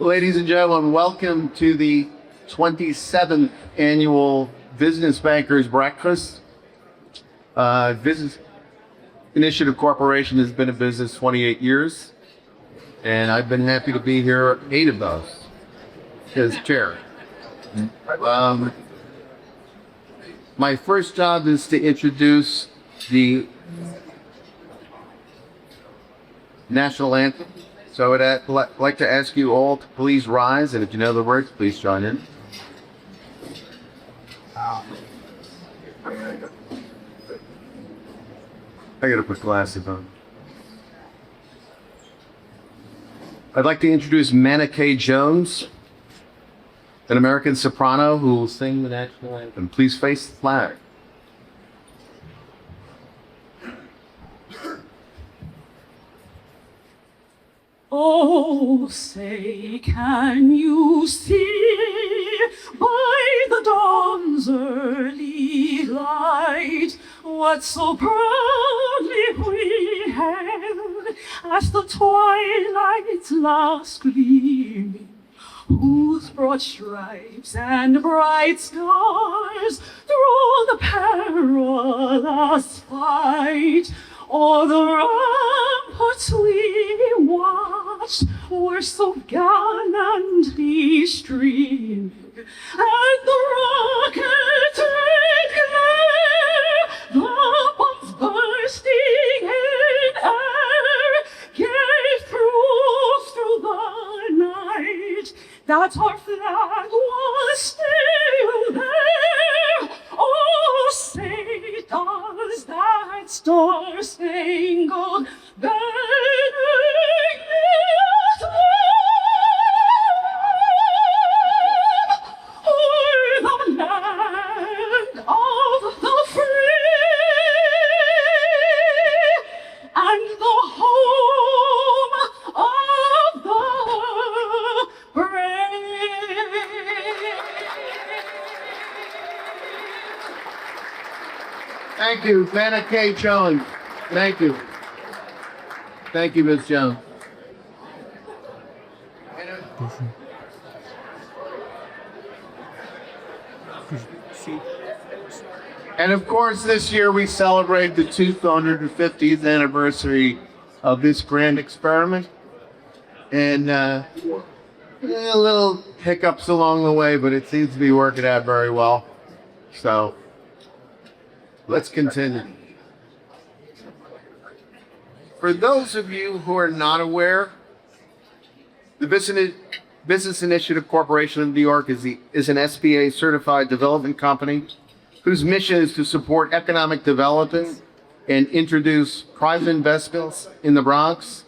Ladies and gentlemen, welcome to the 27th annual Business Bankers Breakfast. Business Initiative Corporation has been in business 28 years, and I've been happy to be here 8 of those as chair. My first job is to introduce the national anthem. So I'd like to ask you all to please rise, and if you know the words, please join in. I gotta put glasses on. I'd like to introduce Manna K. Jones, an American soprano who will sing the national anthem. Please face the flag. Oh, say, can you see by the dawn's early light what so proudly we hailed as the twilight's last gleaming, whose broad stripes and bright stars through the perilous fight o'er the ramparts we watched were so gallantly streaming, and the rockets declare, the bombs bursting in air, gave through the night that our flag was still there. Oh, say, does that star-spangled banner yet wave o'er the land of the free and the home of the brave? Thank you, Vanessa K. Jones. Thank you. Thank you, Ms. Jones. And of course, this year we celebrate the 250th anniversary of this grand experiment. And a little hiccups along the way, but it seems to be working out very well. So let's continue. For those of you who are not aware, the Business Initiative Corporation of New York is an SBA certified development company whose mission is to support economic development and introduce private investments in the Bronx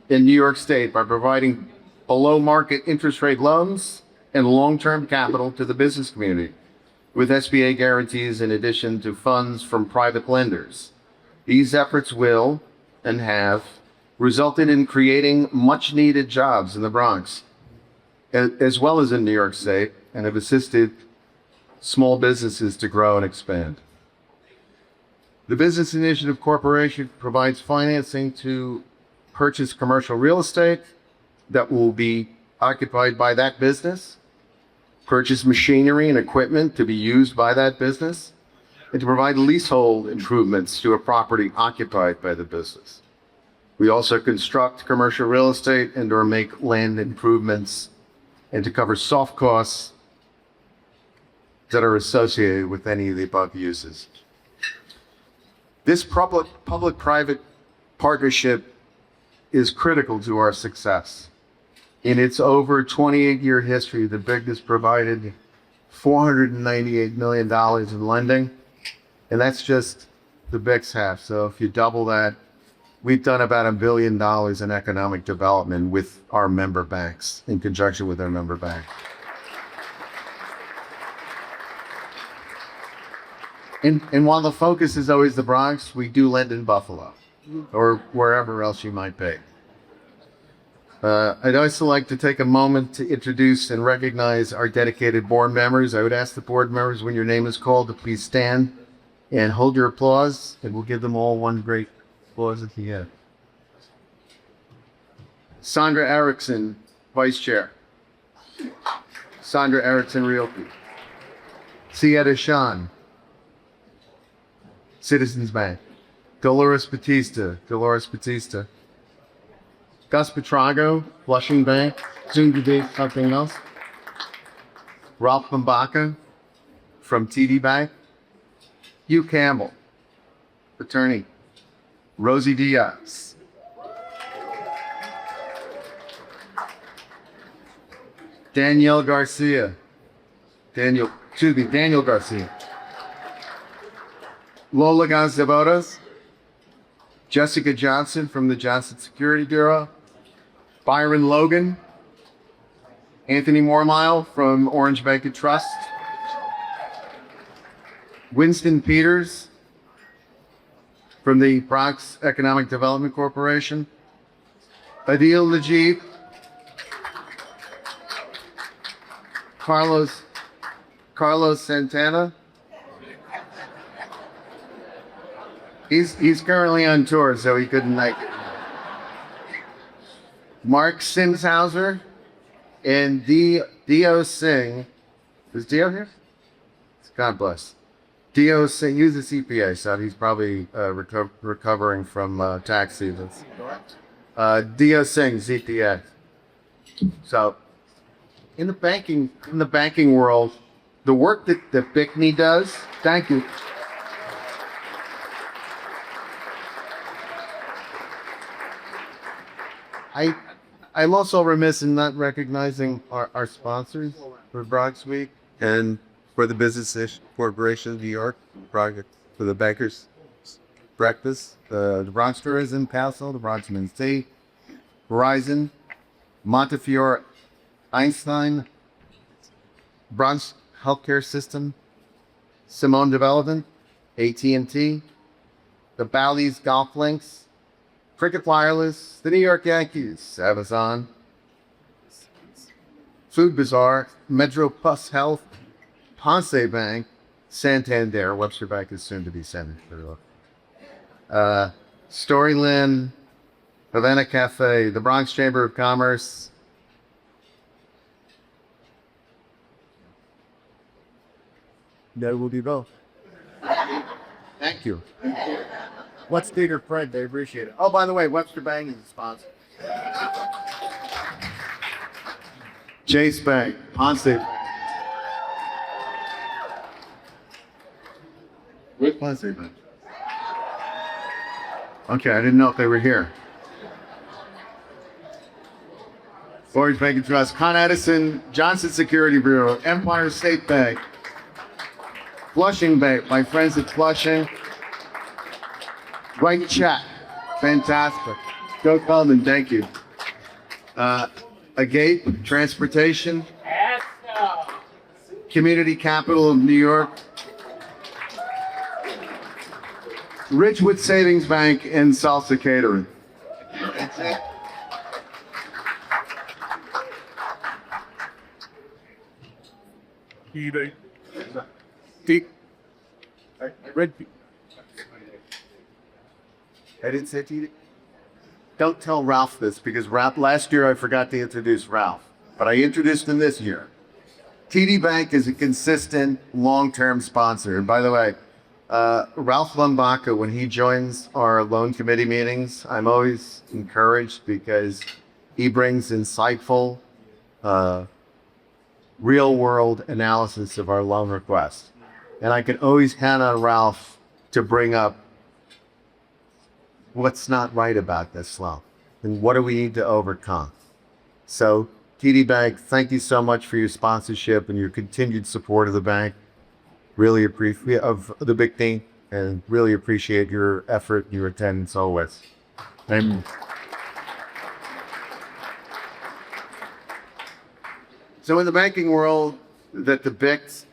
in New York State by providing below market interest rate loans and long-term capital to the business community, with SBA guarantees in addition to funds from private lenders. These efforts will and have resulted in creating much needed jobs in the Bronx, as well as in New York State, and have assisted small businesses to grow and expand. The Business Initiative Corporation provides financing to purchase commercial real estate that will be occupied by that business, purchase machinery and equipment to be used by that business, and to provide leasehold improvements to a property occupied by the business. We also construct commercial real estate and or make land improvements and to cover soft costs that are associated with any of the above uses. This public-private partnership is critical to our success. In its over 28-year history, the BIG has provided $498 million in lending, and that's just the BIG's half. So if you double that, we've done about $1 billion in economic development with our member banks, in conjunction with our member bank. And while the focus is always the Bronx, we do lend in Buffalo or wherever else you might be. I'd also like to take a moment to introduce and recognize our dedicated board members. I would ask the board members, when your name is called, to please stand and hold your applause, and we'll give them all one great applause at the end. Sandra Erickson, Vice Chair. Sandra Erickson Realty. Sieta Shan, Citizens Bank. Dolores Batista. Gus Petrago, Flushing Bank, soon to be something else. Ralph Mbaka from TD Bank. Hugh Campbell, attorney. Rosie Diaz. Daniel Garcia. Daniel Garcia. Lola Gazabotas. Jessica Johnson from the Johnson Security Bureau. Byron Logan. Anthony Mormile from Orange Bank and Trust. Winston Peters from the Bronx Economic Development Corporation. Adil Najib. Carlos Santana. He's currently on tour, so he couldn't make it. Mark Simshauser and Dio Singh. Is Dio here? God bless. Dio Singh, he's a CPA, so he's probably recovering from tax seasons. Dio Singh, CPA. So, in the banking world, the work that BICNY does. Thank you. I'm also remiss in not recognizing our sponsors for Bronx Week and for the Business Corporation of New York project for the Bankers Breakfast, the Bronx Tourism Council, the Bronx Men's Tea, Verizon, Montefiore Einstein, Bronx Healthcare System, Simone Development, AT&T, the Bally's Golf Links, Cricket Wireless, the New York Yankees, Amazon, Food Bazaar, Metro Plus Health, Ponce Bank, Santander, Webster Bank is soon to be Santander. Storyland, Havana Cafe, the Bronx Chamber of Commerce. That will be both. Thank you. What's Peter Fred? They appreciate it. Oh, by the way, Webster Bank is a sponsor. Chase Bank, Ponce Bank. Where's Ponce Bank? Okay, I didn't know if they were here. Orange Bank and Trust, Con Edison, Johnson Security Bureau, Empire State Bank, Flushing Bank, my friends at Flushing. Right chat, fantastic. Go Coleman, thank you. Agape, Transportation, Community Capital of New York, Ridgewood Savings Bank, and Salsa Catering. That's it. I didn't say TD. Don't tell Ralph this because last year I forgot to introduce Ralph, but I introduced him this year. TD Bank is a consistent long-term sponsor. And by the way, Ralph Lumbaka, when he joins our loan committee meetings, I'm always encouraged because he brings insightful, real-world analysis of our loan requests. And I can always count on Ralph to bring up what's not right about this loan and what do we need to overcome. So TD Bank, thank you so much for your sponsorship and your continued support of the bank. Really appreciate of the big team and really appreciate your effort and your attendance always. Amen. So in the banking world, that the BICs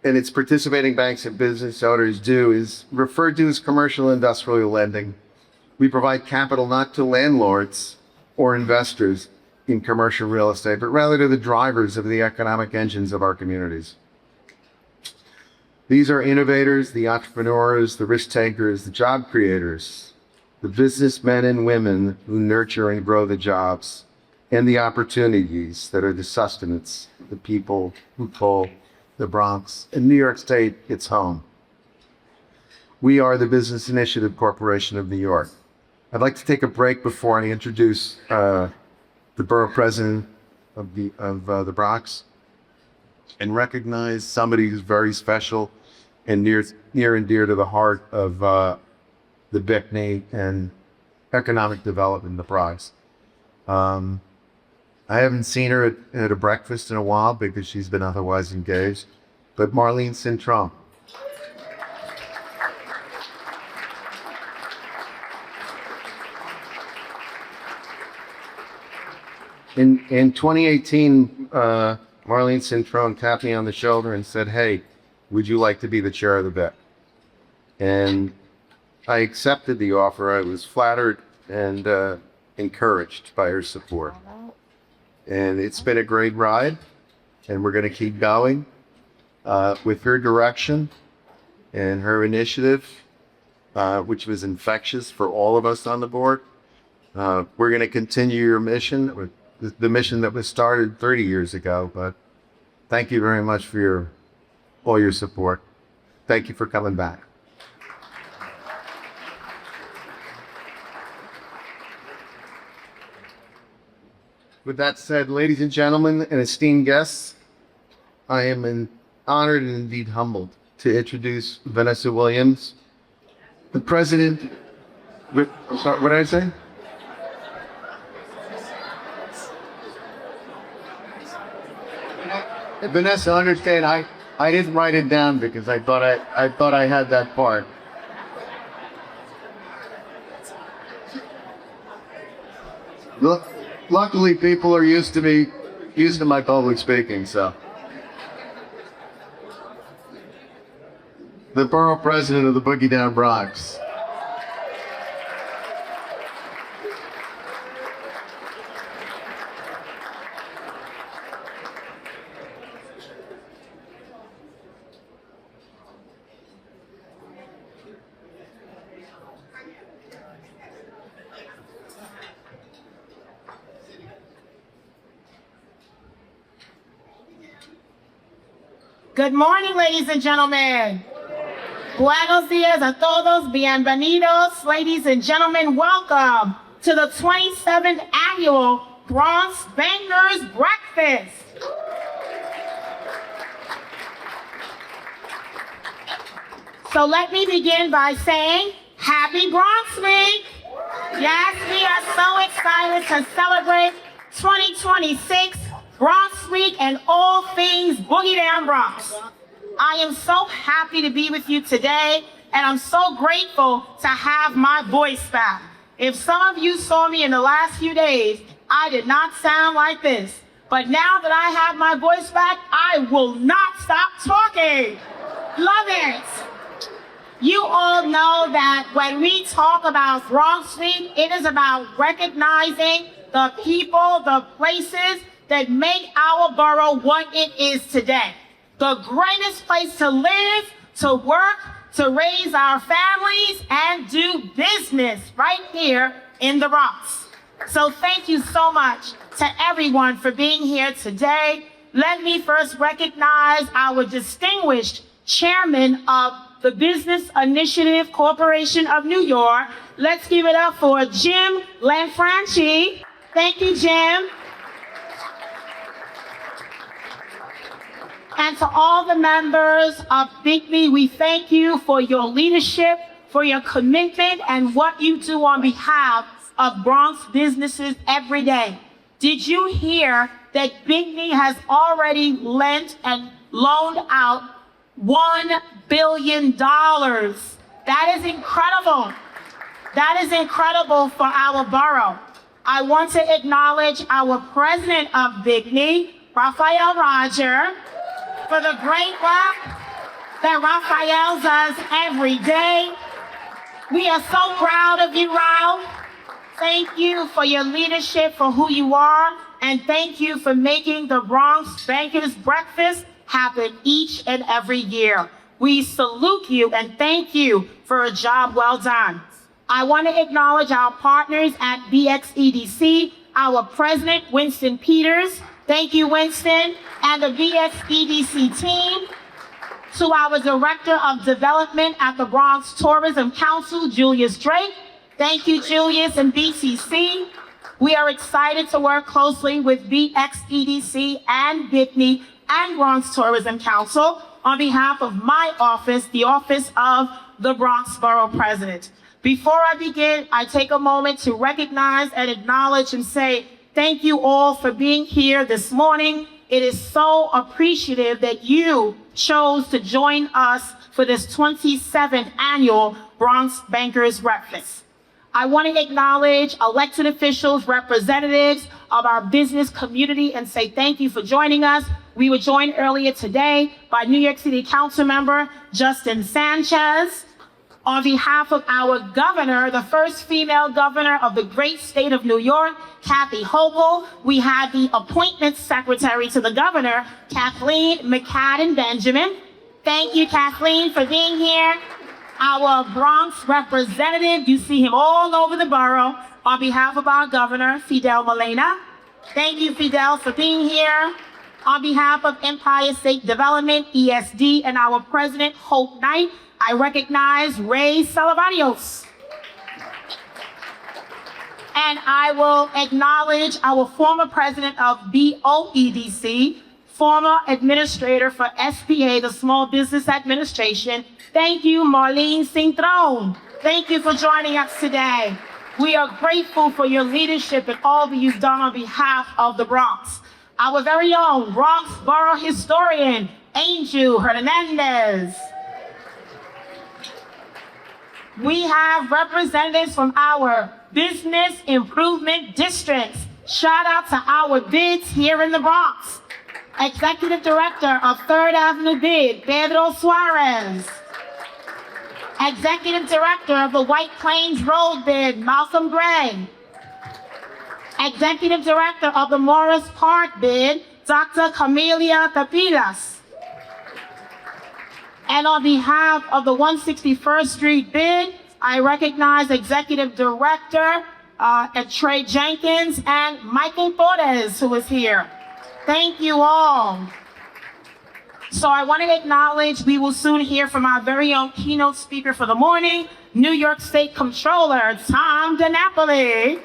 and its participating banks and business owners do is referred to as commercial industrial lending. We provide capital not to landlords or investors in commercial real estate, but rather to the drivers of the economic engines of our communities. These are innovators, the entrepreneurs, the risk takers, the job creators, the businessmen and women who nurture and grow the jobs and the opportunities that are the sustenance, the people who call the Bronx and New York State its home. We are the Business Initiative Corporation of New York. I'd like to take a break before I introduce the borough president of the Bronx and recognize somebody who's very special and near and dear to the heart of the BICNY and economic development in the Bronx. I haven't seen her at a breakfast in a while because she's been otherwise engaged, but Marlene Cintron. In 2018, Marlene Cintron tapped me on the shoulder and said, "Hey, would you like to be the chair of the BIC?" And I accepted the offer. I was flattered and encouraged by her support. And it's been a great ride, and we're going to keep going with her direction and her initiative, which was infectious for all of us on the board. We're going to continue your mission, the mission that was started 30 years ago, but thank you very much for all your support. Thank you for coming back. With that said, ladies and gentlemen and esteemed guests, I am honored and indeed humbled to introduce Vanessa Williams, the president. Sorry, what did I say? Vanessa, understand, I didn't write it down because I thought I had that part. Look, luckily people are used to my public speaking, so. The borough president of the Boogie Down Bronx. Good morning, ladies and gentlemen. Buenos dias a todos, bienvenidos. Ladies and gentlemen, welcome to the 27th annual Bronx Bankers Breakfast. So let me begin by saying, Happy Bronx Week. Yes, we are so excited to celebrate 2026 Bronx Week and all things Boogie Down Bronx. I am so happy to be with you today, and I'm so grateful to have my voice back. If some of you saw me in the last few days, I did not sound like this. But now that I have my voice back, I will not stop talking. Love it. You all know that when we talk about Bronx Week, it is about recognizing the people, the places that make our borough what it is today. The greatest place to live, to work, to raise our families, and do business right here in the Bronx. So thank you so much to everyone for being here today. Let me first recognize our distinguished chairman of the Business Initiative Corporation of New York. Let's give it up for Jim Lanfranchi. Thank you, Jim. And to all the members of BICNY, we thank you for your leadership, for your commitment, and what you do on behalf of Bronx businesses every day. Did you hear that BICNY has already lent and loaned out $1 billion? That is incredible. That is incredible for our borough. I want to acknowledge our president of BICNY, Raphael Roger, for the great work that Raphael does every day. We are so proud of you, Ralph. Thank you for your leadership, for who you are, and thank you for making the Bronx Bankers Breakfast happen each and every year. We salute you and thank you for a job well done. I want to acknowledge our partners at BXEDC, our president, Winston Peters. Thank you, Winston, and the BSEDC team. To our director of development at the Bronx Tourism Council, Julius Drake. Thank you, Julius and BCC. We are excited to work closely with BXEDC and BITNY and Bronx Tourism Council on behalf of my office, the Office of the Bronx Borough President. Before I begin, I take a moment to recognize and acknowledge and say thank you all for being here this morning. It is so appreciative that you chose to join us for this 27th annual Bronx Bankers Breakfast. I want to acknowledge elected officials, representatives of our business community, and say thank you for joining us. We were joined earlier today by New York City Council member Justin Sanchez. On behalf of our governor, the first female governor of the great state of New York, Kathy Hochul, we have the appointments secretary to the governor, Kathleen McCadden Benjamin. Thank you, Kathleen, for being here. Our Bronx representative, you see him all over the borough, on behalf of our governor, Fidel Molina. Thank you, Fidel, for being here. On behalf of Empire State Development, ESD, and our president, Hope Knight, I recognize Ray Salavarios. And I will acknowledge our former president of BOEDC, former administrator for SBA, the Small Business Administration. Thank you, Marlene Cintron. Thank you for joining us today. We are grateful for your leadership and all that you've done on behalf of the Bronx. Our very own Bronx Borough historian, Angel Hernandez. We have representatives from our business improvement districts. Shout out to our bids here in the Bronx. Executive Director of 3rd Avenue Bid, Pedro Suarez. Executive Director of the White Plains Road Bid, Malcolm Gray. Executive Director of the Morris Park Bid, Dr. Camelia Tapilas. And on behalf of the 161st Street Bid, I recognize Executive Director Trey Jenkins and Michael Torres, who is here. Thank you all. So I want to acknowledge we will soon hear from our very own keynote speaker for the morning, New York State Comptroller, Tom DiNapoli.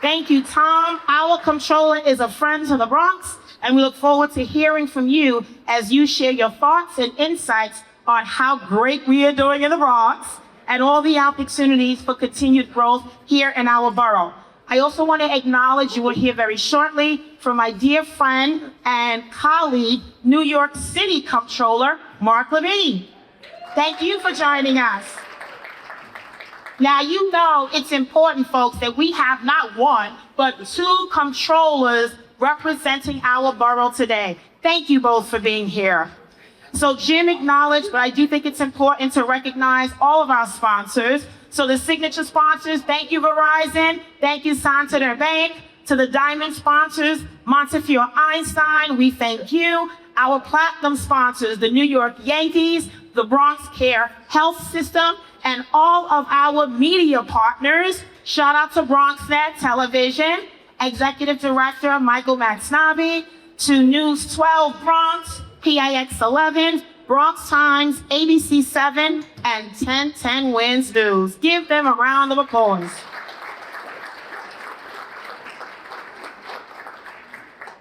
Thank you, Tom. Our comptroller is a friend to the Bronx, and we look forward to hearing from you as you share your thoughts and insights on how great we are doing in the Bronx and all the opportunities for continued growth here in our borough. I also want to acknowledge you will hear very shortly from my dear friend and colleague, New York City Comptroller, Mark Levine. Thank you for joining us. Now, you know it's important, folks, that we have not one, but 2 comptrollers representing our borough today. Thank you both for being here. So Jim acknowledged, but I do think it's important to recognize all of our sponsors. So the signature sponsors, thank you, Verizon. Thank you, Santander Bank. To the diamond sponsors, Montefiore Einstein, we thank you. Our platinum sponsors, the New York Yankees, the Bronx Care Health System, and all of our media partners. Shout out to Bronxnet Television, Executive Director Michael Maxnabi, to News 12 Bronx, PIX 11, Bronx Times, ABC 7, and 1010 Wins News. Give them a round of applause.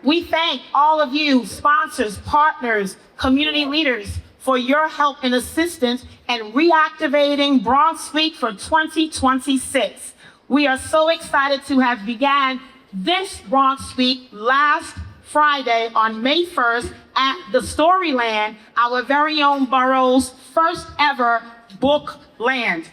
We thank all of you, sponsors, partners, community leaders, for your help and assistance in reactivating Bronx Week for 2026. We are so excited to have began this Bronx Week last Friday on May 1st at the Storyland, our very own borough's first ever book land.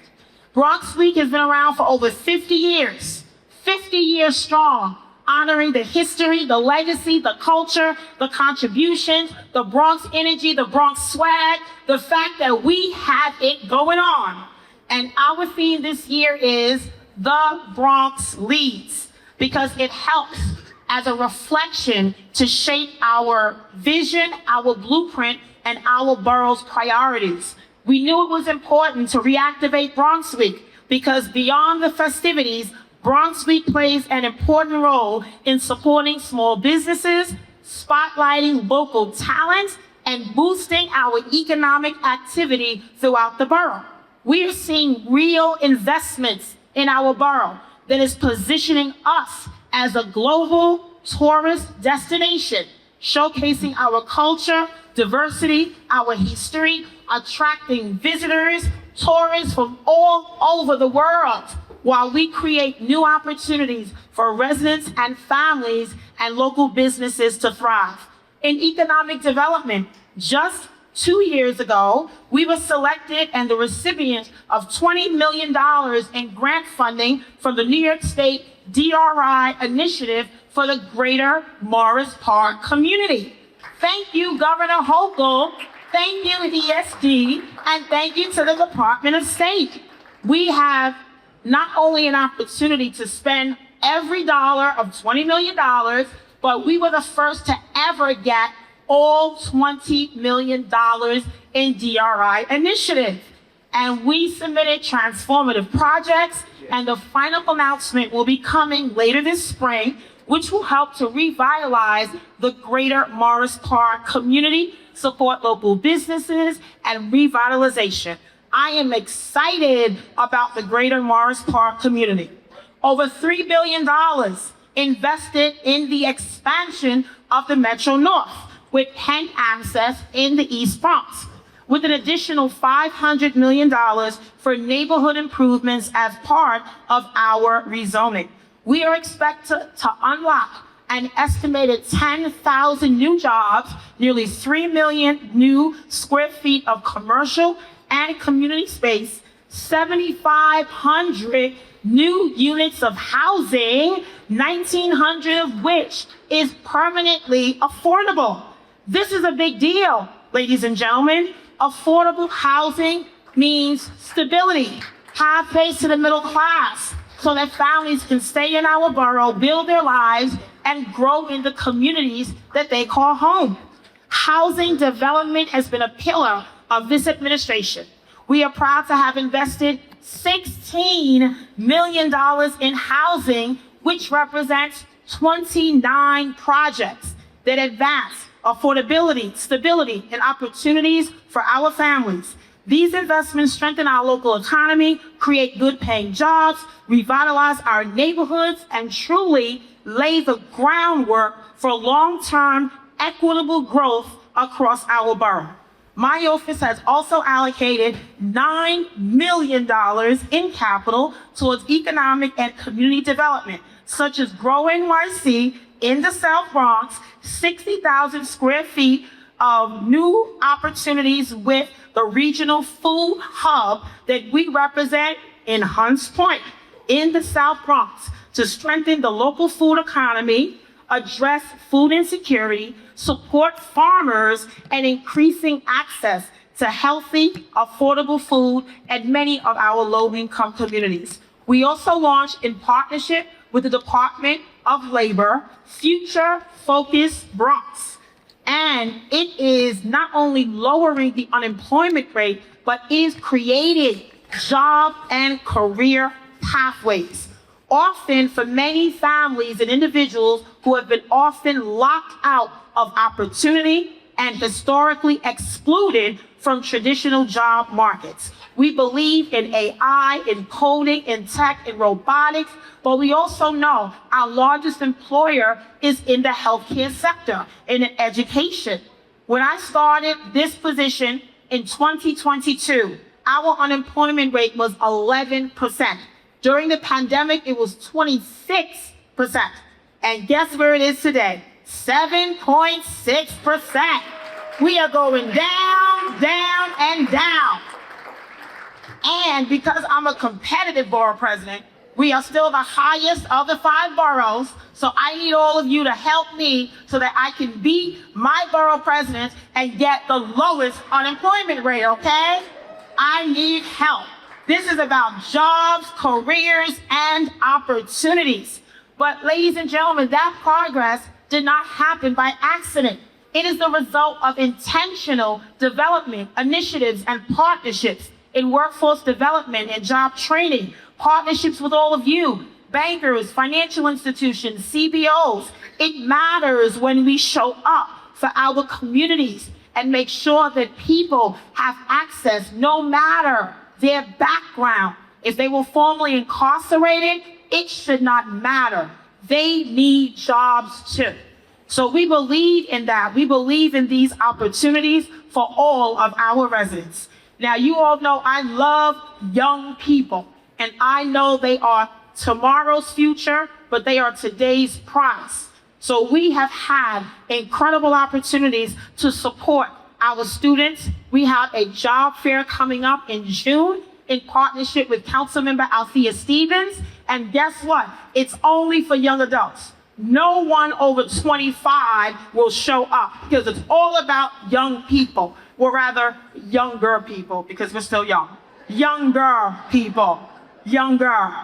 Bronx Week has been around for over 50 years, 50 years strong, honoring the history, the legacy, the culture, the contributions, the Bronx energy, the Bronx swag, the fact that we have it going on. And our theme this year is The Bronx Leads, because it helps as a reflection to shape our vision, our blueprint, and our borough's priorities. We knew it was important to reactivate Bronx Week because beyond the festivities, Bronx Week plays an important role in supporting small businesses, spotlighting local talent, and boosting our economic activity throughout the borough. We are seeing real investments in our borough that is positioning us as a global tourist destination, showcasing our culture, diversity, our history, attracting visitors, tourists from all over the world, while we create new opportunities for residents and families and local businesses to thrive. In economic development, just 2 years ago, we were selected and the recipient of $20 million in grant funding from the New York State DRI initiative for the greater Morris Park community. Thank you, Governor Hochul. Thank you, ESD, and thank you to the Department of State. We have not only an opportunity to spend every dollar of $20 million, but we were the first to ever get all $20 million in DRI initiative. And we submitted transformative projects, and the final announcement will be coming later this spring, which will help to revitalize the greater Morris Park community, support local businesses, and revitalization. I am excited about the greater Morris Park community. Over $3 billion invested in the expansion of the Metro North with pen access in the East Bronx, with an additional $500 million for neighborhood improvements as part of our rezoning. We are expected to unlock an estimated 10,000 new jobs, nearly 3 million new square feet of commercial and community space, 7,500 new units of housing, 1,900 of which is permanently affordable. This is a big deal, ladies and gentlemen. Affordable housing means stability, high pay to the middle class, so that families can stay in our borough, build their lives, and grow in the communities that they call home. Housing development has been a pillar of this administration. We are proud to have invested $16 million in housing, which represents 29 projects that advance affordability, stability, and opportunities for our families. These investments strengthen our local economy, create good-paying jobs, revitalize our neighborhoods, and truly lay the groundwork for long-term equitable growth across our borough. My office has also allocated $9 million in capital towards economic and community development, such as Grow NYC in the South Bronx, 60,000 square feet of new opportunities with the regional food hub that we represent in Hunts Point in the South Bronx to strengthen the local food economy, address food insecurity, support farmers, and increasing access to healthy, affordable food at many of our low-income communities. We also launched, in partnership with the Department of Labor, Future Focus Bronx. And it is not only lowering the unemployment rate, but is creating job and career pathways. Often for many families and individuals who have been often locked out of opportunity and historically excluded from traditional job markets. We believe in AI, in coding, in tech, in robotics, but we also know our largest employer is in the healthcare sector, in education. When I started this position in 2022, our unemployment rate was 11%. During the pandemic, it was 26%. And guess where it is today? 7.6%. We are going down, down, and down. And because I'm a competitive borough president, we are still the highest of the 5 boroughs. So I need all of you to help me so that I can be my borough president and get the lowest unemployment rate, okay? I need help. This is about jobs, careers, and opportunities. But ladies and gentlemen, that progress did not happen by accident. It is the result of intentional development, initiatives, and partnerships in workforce development and job training, partnerships with all of you, bankers, financial institutions, CBOs. It matters when we show up for our communities and make sure that people have access no matter their background. If they were formerly incarcerated, it should not matter. They need jobs too. So we believe in that. We believe in these opportunities for all of our residents. Now, you all know I love young people, and I know they are tomorrow's future, but they are today's prize. So we have had incredible opportunities to support our students. We have a job fair coming up in June in partnership with Councilmember Althea Stevens. And guess what? It's only for young adults. No one over 25 will show up because it's all about young people. Or rather, younger people, because we're still young. Younger people, younger.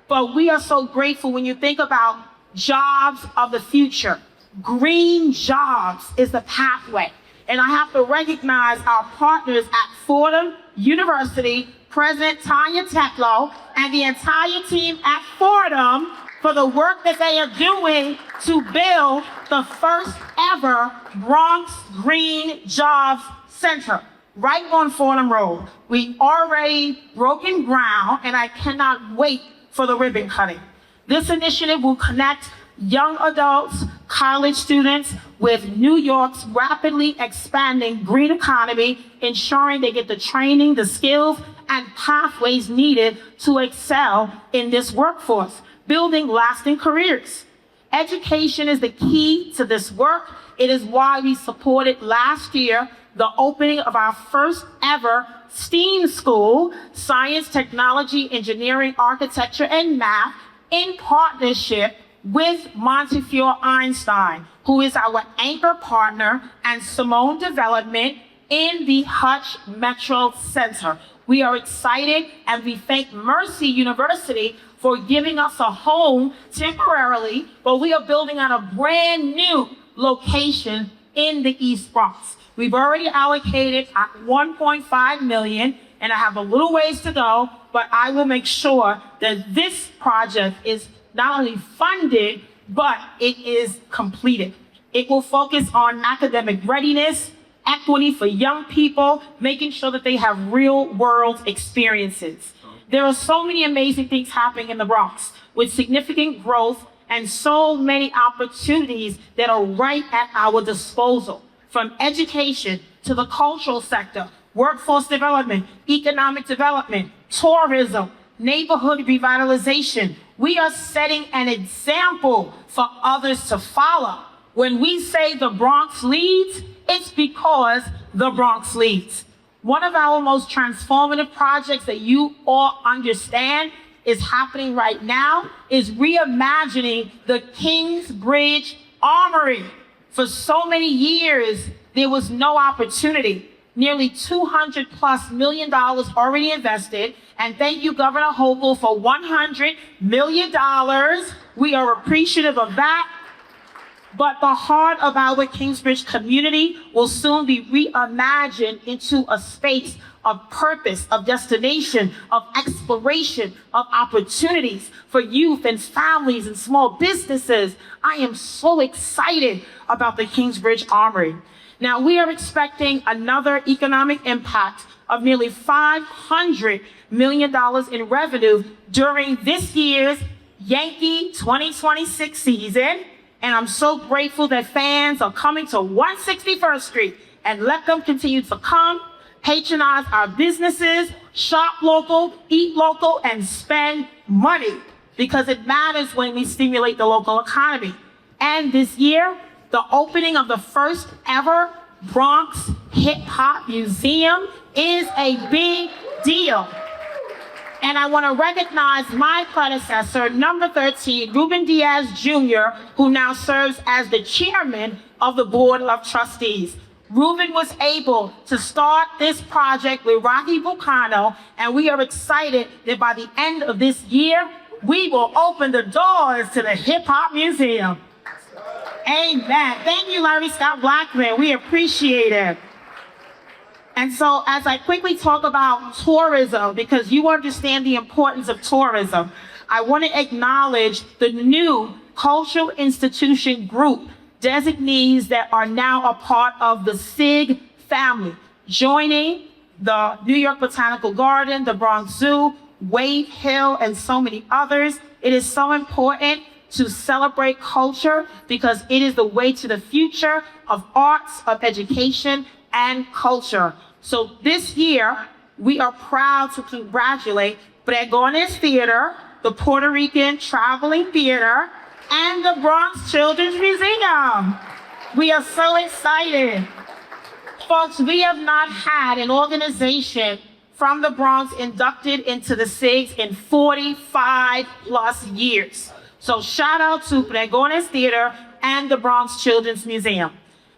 But we are so grateful when you think about jobs of the future. Green jobs is the pathway. And I have to recognize our partners at Fordham University, President Tanya Teklo, and the entire team at Fordham for the work that they are doing to build the first ever Bronx Green Jobs Center right on Fordham Road. We've already broken ground, and I cannot wait for the ribbon cutting. This initiative will connect young adults, college students with New York's rapidly expanding green economy, ensuring they get the training, the skills, and pathways needed to excel in this workforce, building lasting careers. Education is the key to this work. It is why we supported last year the opening of our first ever STEAM school, science, technology, engineering, architecture, and math, in partnership with Montefiore Einstein, who is our anchor partner, and Simone Development in the Hutch Metro Center. We are excited, and we thank Mercy University for giving us a home temporarily, but we are building on a brand new location in the East Bronx. We've already allocated $1.5 million, and I have a little ways to go, but I will make sure that this project is not only funded, but it is completed. It will focus on academic readiness, equity for young people, making sure that they have real-world experiences. There are so many amazing things happening in the Bronx with significant growth and so many opportunities that are right at our disposal, from education to the cultural sector, workforce development, economic development, tourism, neighborhood revitalization. We are setting an example for others to follow. When we say the Bronx leads, it's because the Bronx leads. One of our most transformative projects that you all understand is happening right now is reimagining the Kingsbridge Armory. For so many years, there was no opportunity. Nearly $200+ million already invested. And thank you, Governor Hochul, for $100 million. We are appreciative of that. But the heart of our Kingsbridge community will soon be reimagined into a space of purpose, of destination, of exploration, of opportunities for youth and families and small businesses. I am so excited about the Kingsbridge Armory. Now, we are expecting another economic impact of nearly $500 million in revenue during this year's Yankee 2026 season. And I'm so grateful that fans are coming to 161st Street, and let them continue to come, patronize our businesses, shop local, eat local, and spend money, because it matters when we stimulate the local economy. And this year, the opening of the first ever Bronx Hip Hop Museum is a big deal. And I want to recognize my predecessor, number 13, Ruben Diaz Jr., who now serves as the chairman of the Board of Trustees. Ruben was able to start this project with Rocky Bucano, and we are excited that by the end of this year, we will open the doors to the Hip Hop Museum. Amen. Thank you, Larry Scott Blackman. We appreciate it. And so as I quickly talk about tourism, because you understand the importance of tourism, I want to acknowledge the new cultural institution group designees that are now a part of the SIG family, joining the New York Botanical Garden, the Bronx Zoo, Wade Hill, and so many others. It is so important to celebrate culture because it is the way to the future of arts, of education, and culture. So this year, we are proud to congratulate Bregones Theater, the Puerto Rican Traveling Theater, and the Bronx Children's Museum. We are so excited. Folks, we have not had an organization from the Bronx inducted into the SIGs in 45 plus years. So shout out to Bregones Theater and the Bronx Children's Museum.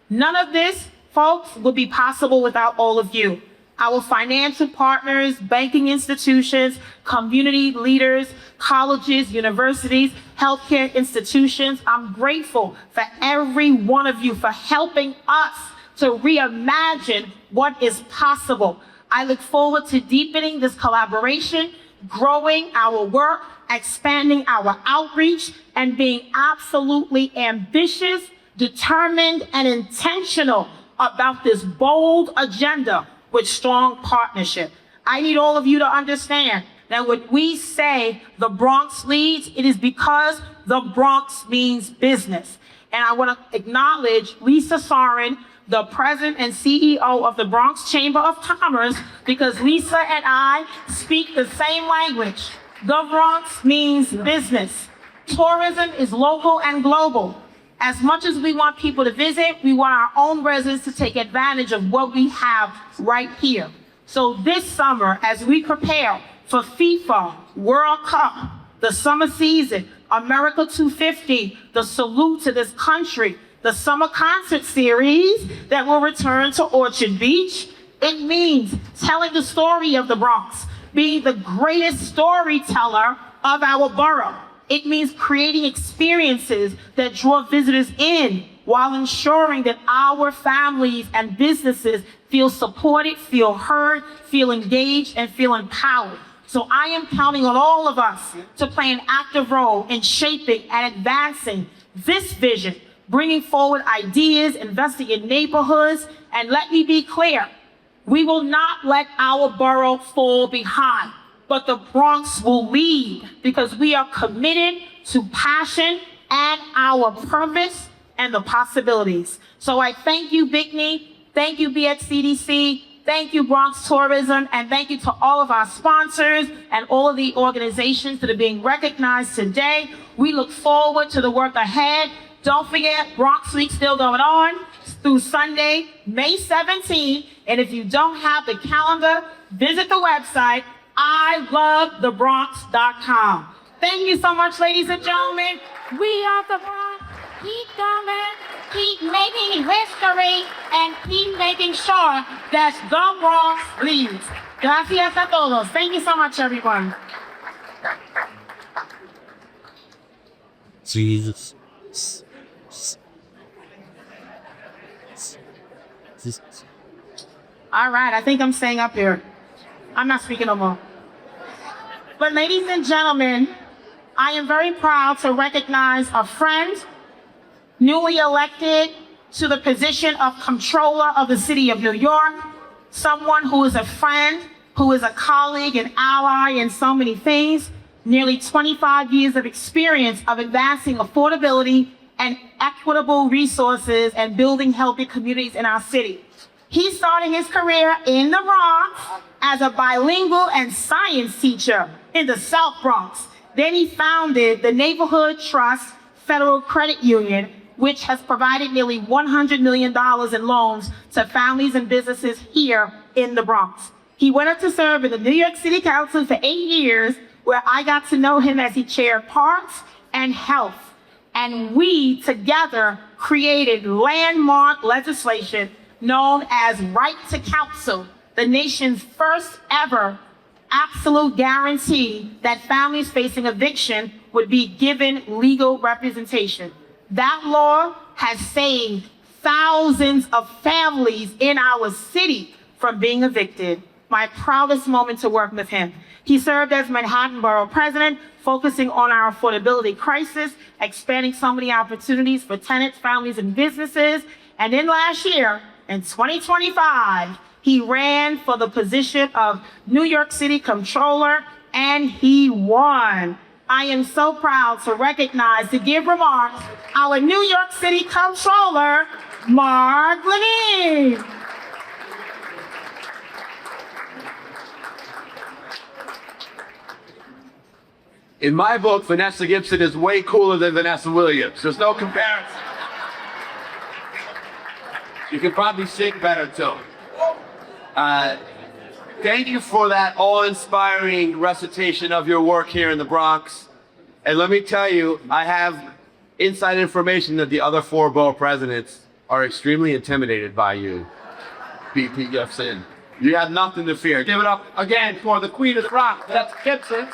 None of this, folks, would be possible without all of you. Our financial partners, banking institutions, community leaders, colleges, universities, healthcare institutions. I'm grateful for every one of you for helping us to reimagine what is possible. I look forward to deepening this collaboration, growing our work, expanding our outreach, and being absolutely ambitious, determined, and intentional about this bold agenda with strong partnership. I need all of you to understand that when we say the Bronx leads, it is because the Bronx means business. And I want to acknowledge Lisa Soren, the president and CEO of the Bronx Chamber of Commerce, because Lisa and I speak the same language. The Bronx means business. Tourism is local and global. As much as we want people to visit, we want our own residents to take advantage of what we have right here. So this summer, as we prepare for FIFA, World Cup, the summer season, America 250, the salute to this country, the summer concert series that will return to Orchard Beach, it means telling the story of the Bronx, being the greatest storyteller of our borough. It means creating experiences that draw visitors in while ensuring that our families and businesses feel supported, feel heard, feel engaged, and feel empowered. So I am counting on all of us to play an active role in shaping and advancing this vision, bringing forward ideas, investing in neighborhoods, and let me be clear, we will not let our borough fall behind, but the Bronx will lead because we are committed to passion and our purpose and the possibilities. So I thank you, Bickney, thank you, BXCDC, thank you, Bronx Tourism, and thank you to all of our sponsors and all of the organizations that are being recognized today. We look forward to the work ahead. Don't forget, Bronx Week still going on through Sunday, May 17th. And if you don't have the calendar, visit the website, ilovethebronx.com. Thank you so much, ladies and gentlemen. We are the Bronx. Keep coming, keep making history, and keep making sure that the Bronx leads. Gracias a todos. Thank you so much, everyone. Jesus. All right, I think I'm staying up here. I'm not speaking no more. But ladies and gentlemen, I am very proud to recognize a friend, newly elected to the position of Comptroller of the City of New York, someone who is a friend, who is a colleague and ally in so many things, nearly 25 years of experience of advancing affordability and equitable resources and building healthy communities in our city. He started his career in the Bronx as a bilingual and science teacher in the South Bronx. Then he founded the Neighborhood Trust Federal Credit Union, which has provided nearly $100 million in loans to families and businesses here in the Bronx. He went up to serve in the New York City Council for 8 years, where I got to know him as he chaired Parks and Health. And we together created landmark legislation known as Right to Counsel, the nation's first ever absolute guarantee that families facing eviction would be given legal representation. That law has saved thousands of families in our city from being evicted. my proudest moment to work with him. He served as Manhattan Borough President, focusing on our affordability crisis, expanding so many opportunities for tenants, families, and businesses. And then last year, in 2025, he ran for the position of New York City Comptroller, and he won. I am so proud to recognize, to give remarks, our New York City Comptroller, Mark Levine. In my book, Vanessa Gibson is way cooler than Vanessa Williams. There's no comparison. You can probably sing better too. Thank you for that awe-inspiring recitation of your work here in the Bronx. And let me tell you, I have inside information that the other 4 borough presidents are extremely intimidated by you, VP Gibson. You have nothing to fear. Give it up again for the Queen of the Bronx. That's Gibson.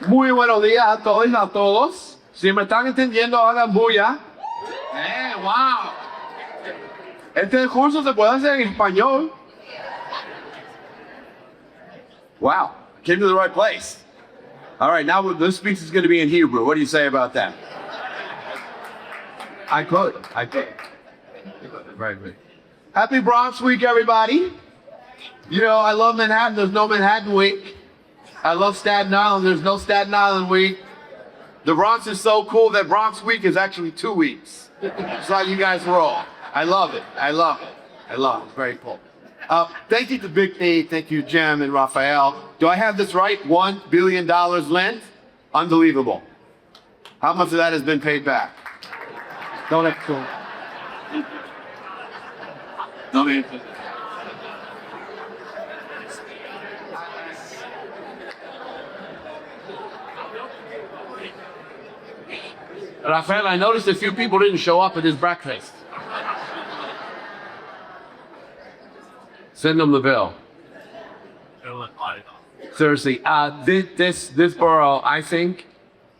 Muy buenos días a todos y a todos. Si me están entendiendo, hagan bulla. Wow. Este curso se puede hacer en español. Wow, came to the right place. All right, now this speech is going to be in Hebrew. What do you say about that? I could. Right. Happy Bronx Week, everybody. You know, I love Manhattan. There's no Manhattan Week. I love Staten Island. There's no Staten Island Week. The Bronx is so cool that Bronx Week is actually 2 weeks. That's how you guys roll. I love it. It's very cool. Thank you to Big E. Thank you, Jim and Raphael. Do I have this right? $1 billion lent? Unbelievable. How much of that has been paid back? Don't have to. Don't answer. Raphael, I noticed a few people didn't show up at his breakfast. Send them the bill. Seriously, this borough, I think,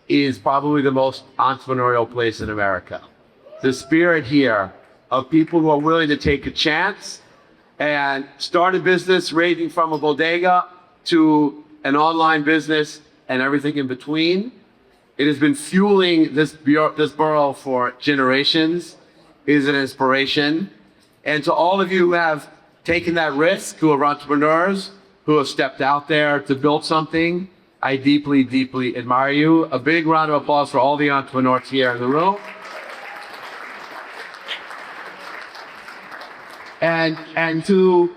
is probably the most entrepreneurial place in America. The spirit here of people who are willing to take a chance and start a business ranging from a bodega to an online business and everything in between. It has been fueling this borough for generations. It is an inspiration. And to all of you who have taken that risk, who are entrepreneurs, who have stepped out there to build something, I deeply, deeply admire you. A big round of applause for all the entrepreneurs here in the room. And to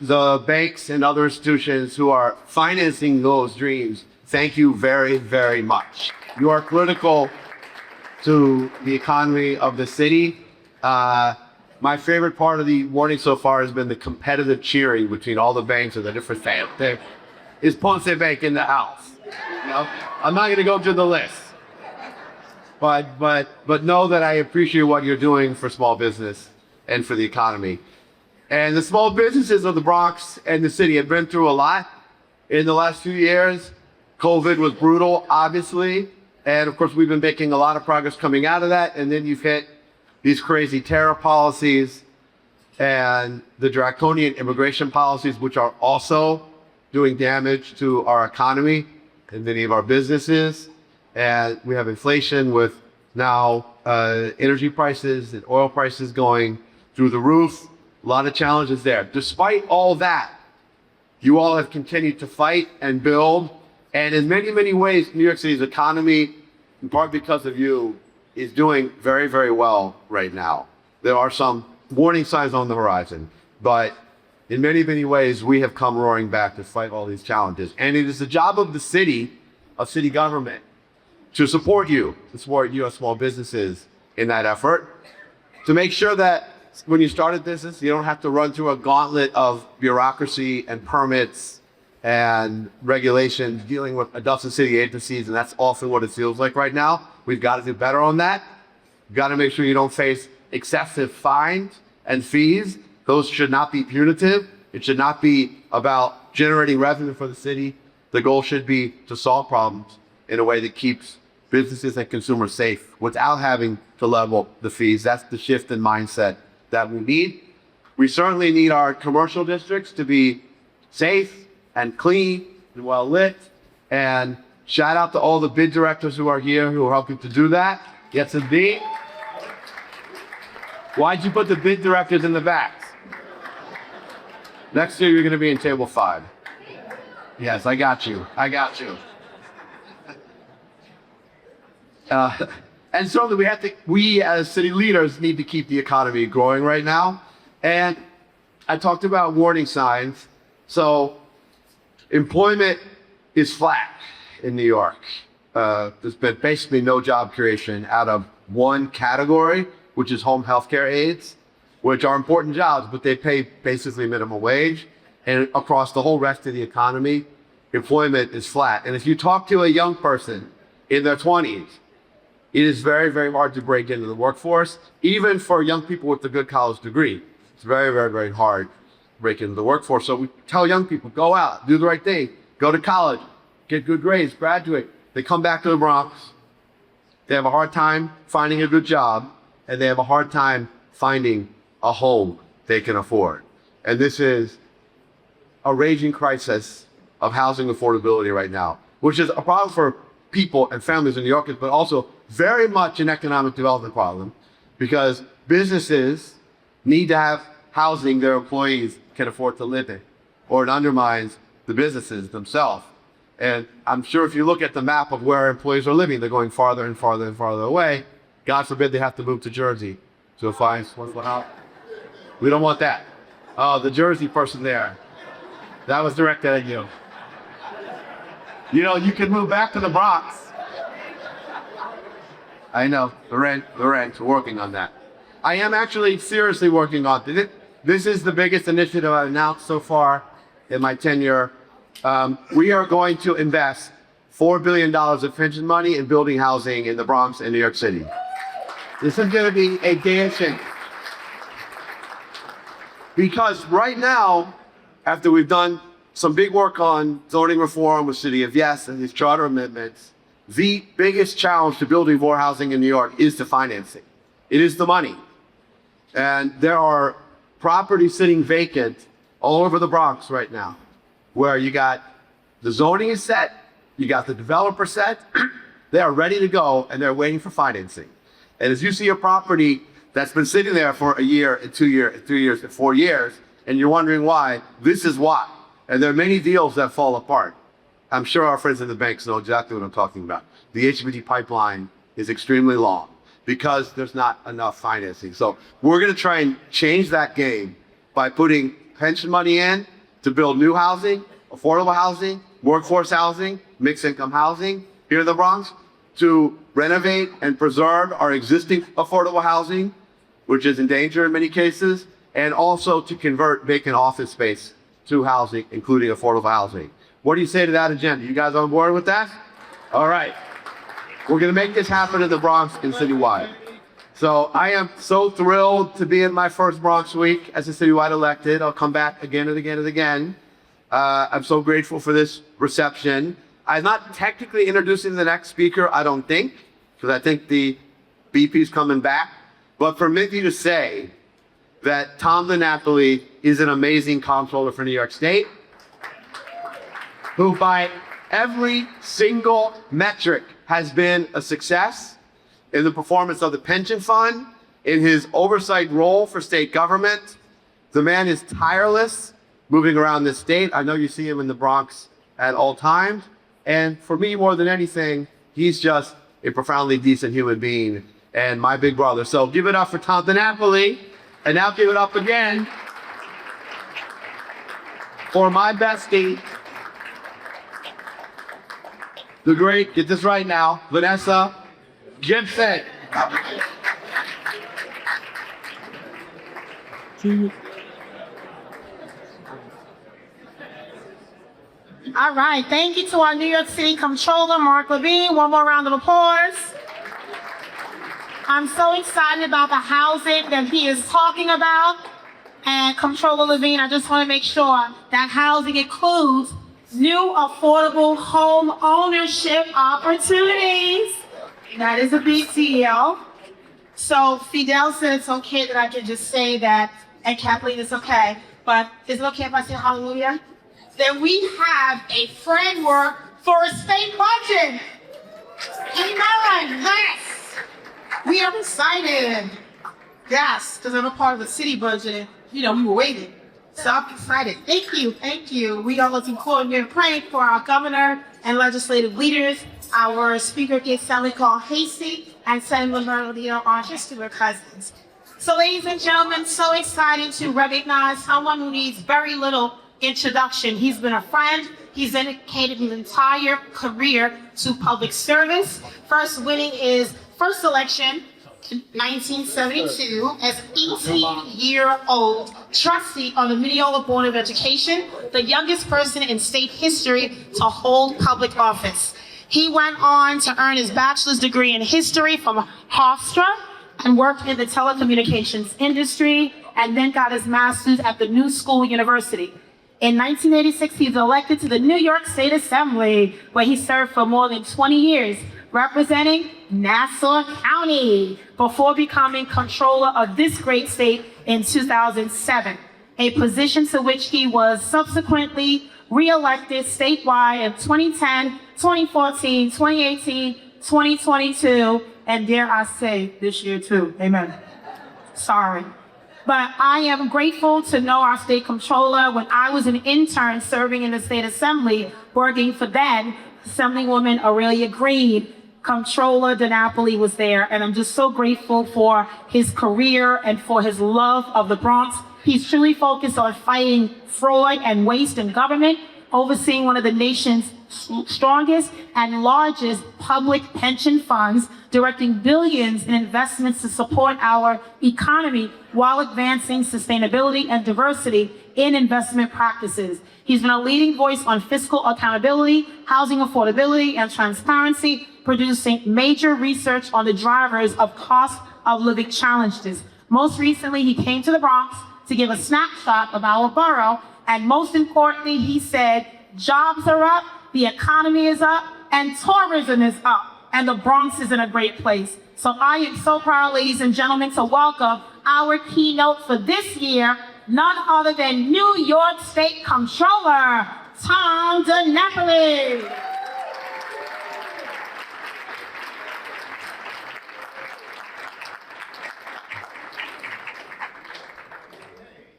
the banks and other institutions who are financing those dreams, thank you very, very much. You are critical to the economy of the city. My favorite part of the morning so far has been the competitive cheering between all the banks and the different families. Is Ponce Bank in the house? You know, I'm not going to go through the list, but know that I appreciate what you're doing for small business and for the economy. And the small businesses of the Bronx and the city have been through a lot in the last few years. COVID was brutal, obviously. And of course, we've been making a lot of progress coming out of that. And then you've hit these crazy tariff policies and the draconian immigration policies, which are also doing damage to our economy and many of our businesses. And we have inflation with now energy prices and oil prices going through the roof. A lot of challenges there. Despite all that, you all have continued to fight and build. And in many, many ways, New York City's economy, in part because of you, is doing very, very well right now. There are some warning signs on the horizon, but in many, many ways, we have come roaring back to fight all these challenges. And it is the job of the city, of city government, to support you as small businesses in that effort, to make sure that when you start a business, you don't have to run through a gauntlet of bureaucracy and permits and regulations, dealing with a dozen city agencies, and that's often what it feels like right now. We've got to do better on that. We've got to make sure you don't face excessive fines and fees. Those should not be punitive. It should not be about generating revenue for the city. The goal should be to solve problems in a way that keeps businesses and consumers safe without having to level the fees. That's the shift in mindset that we need. We certainly need our commercial districts to be safe and clean and well lit. And shout out to all the bid directors who are here who are helping to do that. Yes, indeed. Why'd you put the bid directors in the back? Next year, you're going to be in table 5. Yes, I got you. I got you. And certainly we as city leaders need to keep the economy growing right now. And I talked about warning signs. So employment is flat in New York. There's been basically no job creation out of one category, which is home healthcare aides, which are important jobs, but they pay basically minimum wage. And across the whole rest of the economy, employment is flat. And if you talk to a young person in their 20s, it is very, very hard to break into the workforce. Even for young people with a good college degree, it's very, very, very hard to break into the workforce. So we tell young people, go out, do the right thing, go to college, get good grades, graduate. They come back to the Bronx. They have a hard time finding a good job, and they have a hard time finding a home they can afford. And this is a raging crisis of housing affordability right now, which is a problem for people and families in New York, but also very much an economic development problem, because businesses need to have housing their employees can afford to live in, or it undermines the businesses themselves. And I'm sure if you look at the map of where employees are living, they're going farther and farther and farther away. God forbid they have to move to Jersey to find one house. We don't want that. Oh, the Jersey person there. That was directed at you. You know, you can move back to the Bronx. I know, the rent, we're working on that. I am actually seriously working on it. This is the biggest initiative I've announced so far in my tenure. We are going to invest $4 billion of pension money in building housing in the Bronx and New York City. This is going to be a game changer. Because right now, after we've done some big work on zoning reform with City of Yes and these charter amendments, the biggest challenge to building more housing in New York is the financing. It is the money. And there are properties sitting vacant all over the Bronx right now, where you got the zoning is set, you got the developer set, they are ready to go, and they're waiting for financing. And as you see a property that's been sitting there for a year, and 2 years, and 3 years, and 4 years, and you're wondering why, this is why. And there are many deals that fall apart. I'm sure our friends in the banks know exactly what I'm talking about. The HBD pipeline is extremely long because there's not enough financing. So we're going to try and change that game by putting pension money in to build new housing, affordable housing, workforce housing, mixed income housing here in the Bronx, to renovate and preserve our existing affordable housing, which is in danger in many cases, and also to convert vacant office space to housing, including affordable housing. What do you say to that agenda? You guys on board with that? All right. We're going to make this happen in the Bronx and citywide. So I am so thrilled to be in my first Bronx week as a citywide elected. I'll come back again and again and again. I'm so grateful for this reception. I'm not technically introducing the next speaker, I don't think, because I think the BP's coming back. But for me to say that Tom DiNapoli is an amazing comptroller for New York State, who by every single metric has been a success in the performance of the pension fund, in his oversight role for state government. The man is tireless, moving around this state. I know you see him in the Bronx at all times. And for me, more than anything, he's just a profoundly decent human being and my big brother. So give it up for Tom DiNapoli. And now give it up again for my bestie, the great, get this right now, Vanessa Gibson. All right, thank you to our New York City Comptroller, Mark Levine. One more round of applause. I'm so excited about the housing that he is talking about. And Comptroller Levine, I just want to make sure that housing includes new affordable home ownership opportunities. That is a big deal. So Fidel said it's okay that I can just say that and Kathleen, it's okay, but is it okay if I say hallelujah? Then we have a framework for a state budget. Amen. Yes. We are excited. Yes, because I'm a part of the city budget. We were waiting. So I'm excited. Thank you. Thank you. We are looking forward to praying for our governor and legislative leaders. Our speaker gets Sally Call Hasty and Senator Merlino, our history cousins. So ladies and gentlemen, so excited to recognize someone who needs very little introduction. He's been a friend. He's dedicated his entire career to public service. First winning his first election in 1972 as 18-year-old trustee on the Mineola Board of Education, the youngest person in state history to hold public office. He went on to earn his bachelor's degree in history from Hofstra and worked in the telecommunications industry, and then got his master's at the New School University. In 1986, he was elected to the New York State Assembly, where he served for more than 20 years, representing Nassau County, before becoming controller of this great state in 2007, a position to which he was subsequently re-elected statewide in 2010, 2014, 2018, 2022, and dare I say, this year too. Amen. Sorry. But I am grateful to know our state controller. When I was an intern serving in the state assembly, working for then, Assemblywoman Aurelia Green, Controller DiNapoli was there, and I'm just so grateful for his career and for his love of the Bronx. He's truly focused on fighting fraud and waste in government, overseeing one of the nation's strongest and largest public pension funds, directing billions in investments to support our economy while advancing sustainability and diversity in investment practices. He's been a leading voice on fiscal accountability, housing affordability, and transparency, producing major research on the drivers of cost of living challenges. Most recently, he came to the Bronx to give a snapshot of our borough, and most importantly, he said, jobs are up, the economy is up, and tourism is up, and the Bronx is in a great place. So I am so proud, ladies and gentlemen, to welcome our keynote for this year, none other than New York State Comptroller, Tom DiNapoli.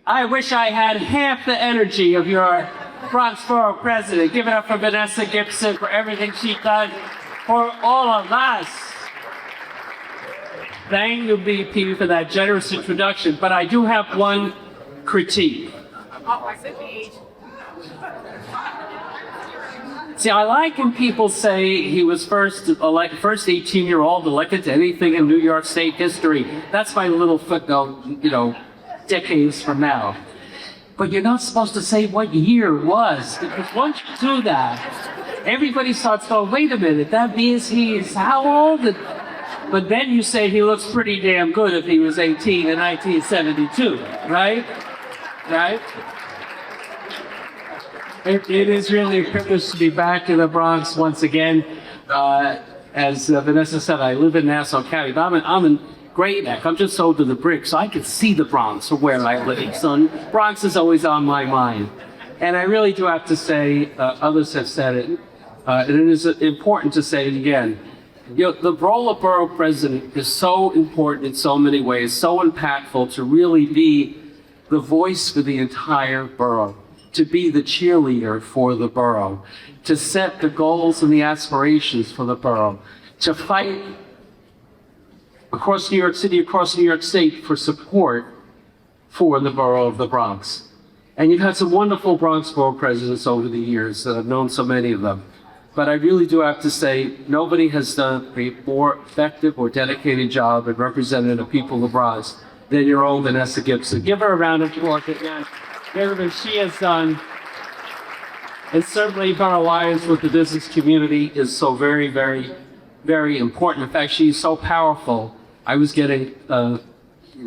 I wish I had half the energy of your Bronx Borough president. Give it up for Vanessa Gibson for everything she's done for all of us. Thank you, BP, for that generous introduction, but I do have one critique. See, I like when people say he was first 18-year-old elected to anything in New York State history. That's my little footnote, decades from now. But you're not supposed to say what year it was, because once you do that, everybody starts going, wait a minute, that means he's how old? But then you say he looks pretty damn good if he was 18 in 1972, right? Right? It is really a privilege to be back in the Bronx once again. As Vanessa said, I live in Nassau County, but I'm in Great Neck. I'm just over the brick, so I can see the Bronx from where I live. So Bronx is always on my mind. And I really do have to say, others have said it, and it is important to say it again. The role of borough president is so important in so many ways, so impactful to really be the voice for the entire borough, to be the cheerleader for the borough, to set the goals and the aspirations for the borough, to fight across New York City, across New York State for support for the borough of the Bronx. And you've had some wonderful Bronx borough presidents over the years. I've known so many of them. But I really do have to say, nobody has done a more effective or dedicated job in representing the people of the Bronx than your own Vanessa Gibson. Give her a round of applause again. Everything she has done. And certainly her alliance with the business community is so very, very, very important. In fact, she's so powerful. I was getting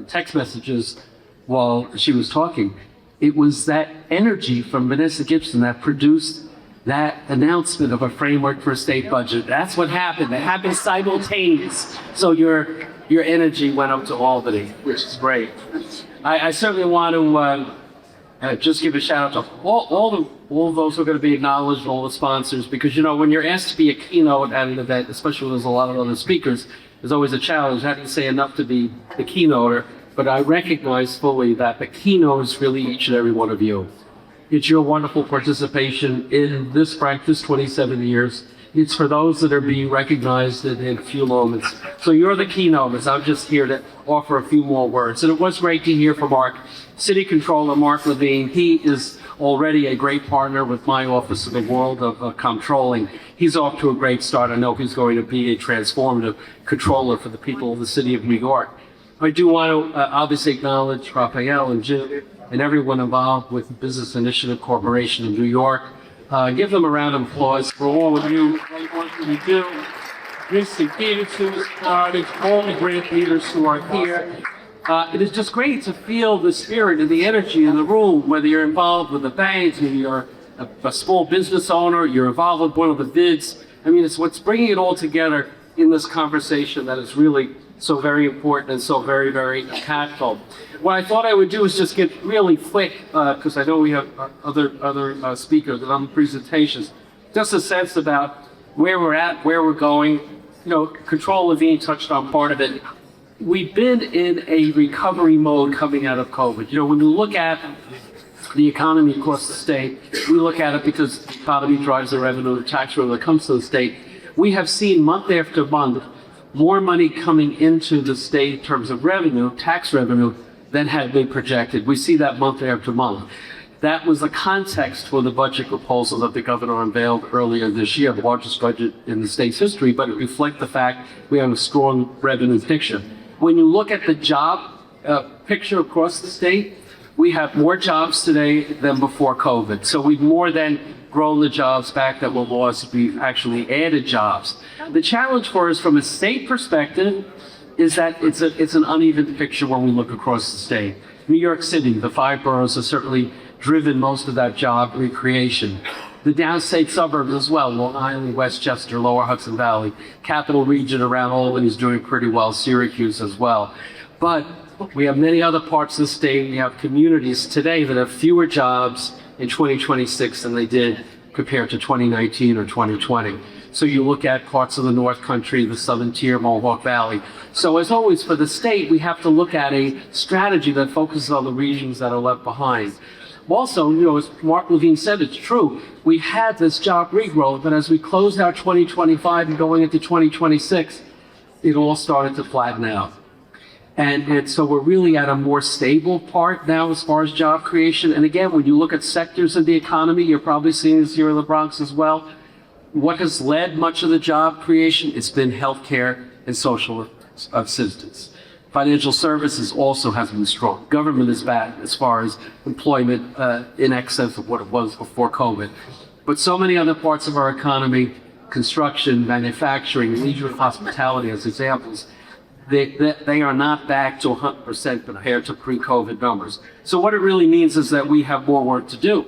text messages while she was talking. It was that energy from Vanessa Gibson that produced that announcement of a framework for a state budget. That's what happened. It happened simultaneous. So your energy went up to Albany, which is great. I certainly want to just give a shout out to all those who are going to be acknowledged, all the sponsors, because when you're asked to be a keynote at an event, especially when there's a lot of other speakers, there's always a challenge. How do you say enough to be the keynoter? But I recognize fully that the keynote is really each and every one of you. It's your wonderful participation in this practice, 27 years. It's for those that are being recognized in a few moments. So you're the keynoters. I'm just here to offer a few more words. And it was great to hear from our City Controller, Mark Levine. He is already a great partner with my office in the world of controlling. He's off to a great start. I know he's going to be a transformative controller for the people of the city of New York. I do want to obviously acknowledge Raphael and Jim and everyone involved with the Business Initiative Corporation of New York. Give them a round of applause for all of you, great work that you do. Mr. Peters, who's started, all the great leaders who are here. It is just great to feel the spirit and the energy in the room, whether you're involved with the banks, whether you're a small business owner, you're involved with one of the bids. I mean, it's what's bringing it all together in this conversation that is really so very important and so very, very impactful. What I thought I would do is just get really quick, because I know we have other speakers and other presentations, just a sense about where we're at, where we're going. Controller Levine touched on part of it. We've been in a recovery mode coming out of COVID. When we look at the economy across the state, we look at it because the economy drives the revenue, the tax revenue that comes to the state. We have seen month after month more money coming into the state in terms of revenue, tax revenue, than had been projected. We see that month after month. That was the context for the budget proposal that the governor unveiled earlier this year, the largest budget in the state's history, but it reflects the fact we have a strong revenue picture. When you look at the job picture across the state, we have more jobs today than before COVID. So we've more than grown the jobs back that were lost. We've actually added jobs. The challenge for us from a state perspective is that it's an uneven picture when we look across the state. New York City, the 5 boroughs have certainly driven most of that job recreation. The downstate suburbs as well, Long Island, Westchester, Lower Hudson Valley, Capital Region around Albany is doing pretty well, Syracuse as well. But we have many other parts of the state. We have communities today that have fewer jobs in 2026 than they did compared to 2019 or 2020. So you look at parts of the North Country, the Southern Tier, Mohawk Valley. So as always for the state, we have to look at a strategy that focuses on the regions that are left behind. Also, as Mark Levine said, it's true. We had this job regrowth, but as we closed out 2025 and going into 2026, it all started to flatten out. And so we're really at a more stable part now as far as job creation. And again, when you look at sectors of the economy, you're probably seeing this here in the Bronx as well. What has led much of the job creation? It's been healthcare and social assistance. Financial services also has been strong. Government is bad as far as employment in excess of what it was before COVID. But so many other parts of our economy, construction, manufacturing, leisure, hospitality as examples, they are not back to 100% compared to pre-COVID numbers. So what it really means is that we have more work to do.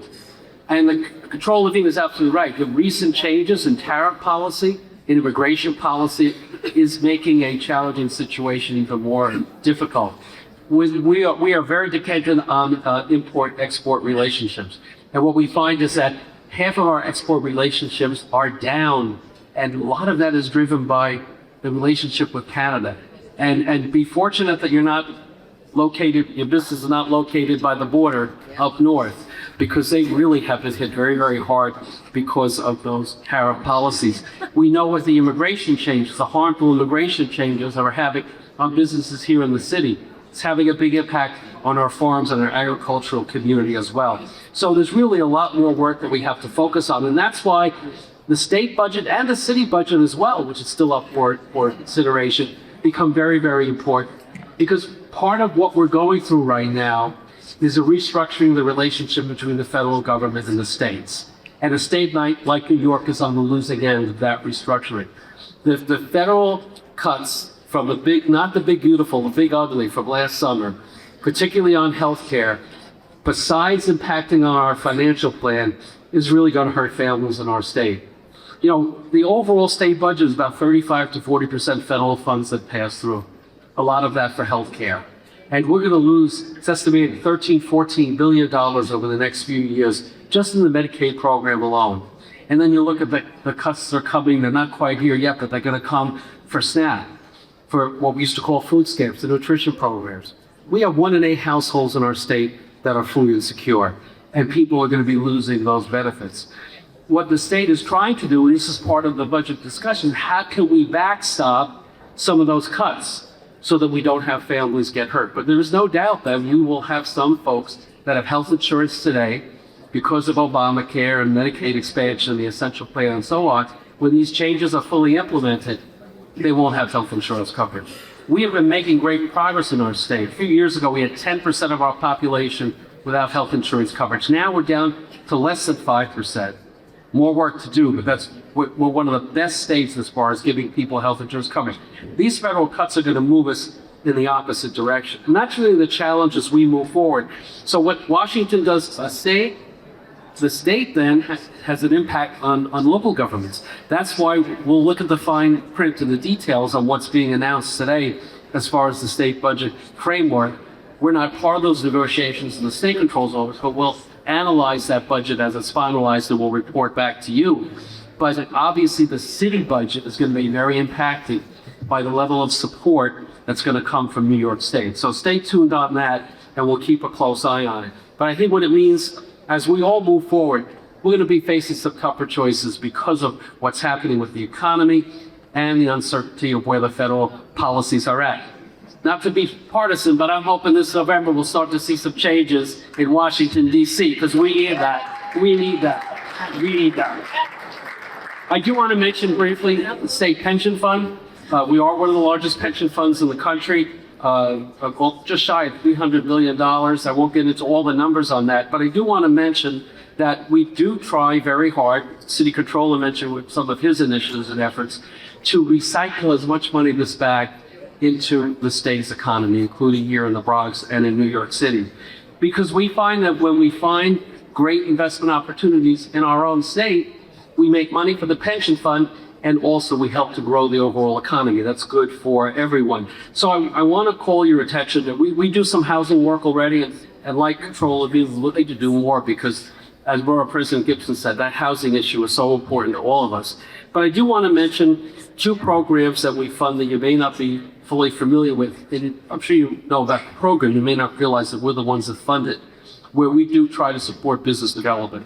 And the Controller Levine is absolutely right. The recent changes in tariff policy, immigration policy, is making a challenging situation even more difficult. We are very dependent on import-export relationships. And what we find is that half of our export relationships are down, and a lot of that is driven by the relationship with Canada. And be fortunate that you're not located, your business is not located by the border up north, because they really have been hit very, very hard because of those tariff policies. We know with the immigration changes, the harmful immigration changes that are having on businesses here in the city, it's having a big impact on our farms and our agricultural community as well. So there's really a lot more work that we have to focus on, and that's why the state budget and the city budget as well, which is still up for consideration, become very, very important. Because part of what we're going through right now is a restructuring the relationship between the federal government and the states. And a state like New York is on the losing end of that restructuring. The federal cuts from the big, not the big beautiful, the big ugly from last summer, particularly on healthcare, besides impacting on our financial plan, is really going to hurt families in our state. You know, the overall state budget is about 35 to 40% federal funds that pass through. A lot of that for health care. And we're going to lose, it's estimated, $13–14 billion over the next few years, just in the Medicaid program alone. And then you look at the cuts that are coming, they're not quite here yet, but they're going to come for SNAP, for what we used to call food stamps, the nutrition programs. We have 1 in 8 households in our state that are food insecure, and people are going to be losing those benefits. What the state is trying to do, and this is part of the budget discussion, how can we backstop some of those cuts so that we don't have families get hurt? But there is no doubt that you will have some folks that have health insurance today because of Obamacare and Medicaid expansion, the essential plan, and so on. When these changes are fully implemented, they won't have health insurance coverage. We have been making great progress in our state. A few years ago, we had 10% of our population without health insurance coverage. Now we're down to less than 5%. More work to do, but we're one of the best states as far as giving people health insurance coverage. These federal cuts are going to move us in the opposite direction. And that's really the challenge as we move forward. So what Washington does as a state, the state then has an impact on local governments. That's why we'll look at the fine print and the details on what's being announced today as far as the state budget framework. We're not part of those negotiations in the state controls office, but we'll analyze that budget as it's finalized and we'll report back to you. But obviously the city budget is going to be very impacted by the level of support that's going to come from New York State. So stay tuned on that and we'll keep a close eye on it. But I think what it means, as we all move forward, we're going to be facing some tougher choices because of what's happening with the economy and the uncertainty of where the federal policies are at. Not to be partisan, but I'm hoping this November we'll start to see some changes in Washington, D.C., because we need that. We need that. We need that. I do want to mention briefly the state pension fund. We are one of the largest pension funds in the country. Just shy of $300 million. I won't get into all the numbers on that, but I do want to mention that we do try very hard, City Controller mentioned with some of his initiatives and efforts, to recycle as much money this back into the state's economy, including here in the Bronx and in New York City. Because we find that when we find great investment opportunities in our own state, we make money for the pension fund and also we help to grow the overall economy. That's good for everyone. So I want to call your attention that we do some housing work already, and like Controller, we're looking to do more because, as Borough President Gibson said, that housing issue is so important to all of us. But I do want to mention 2 programs that we fund that you may not be fully familiar with. And I'm sure you know about the program, you may not realize that we're the ones that fund it, where we do try to support business development.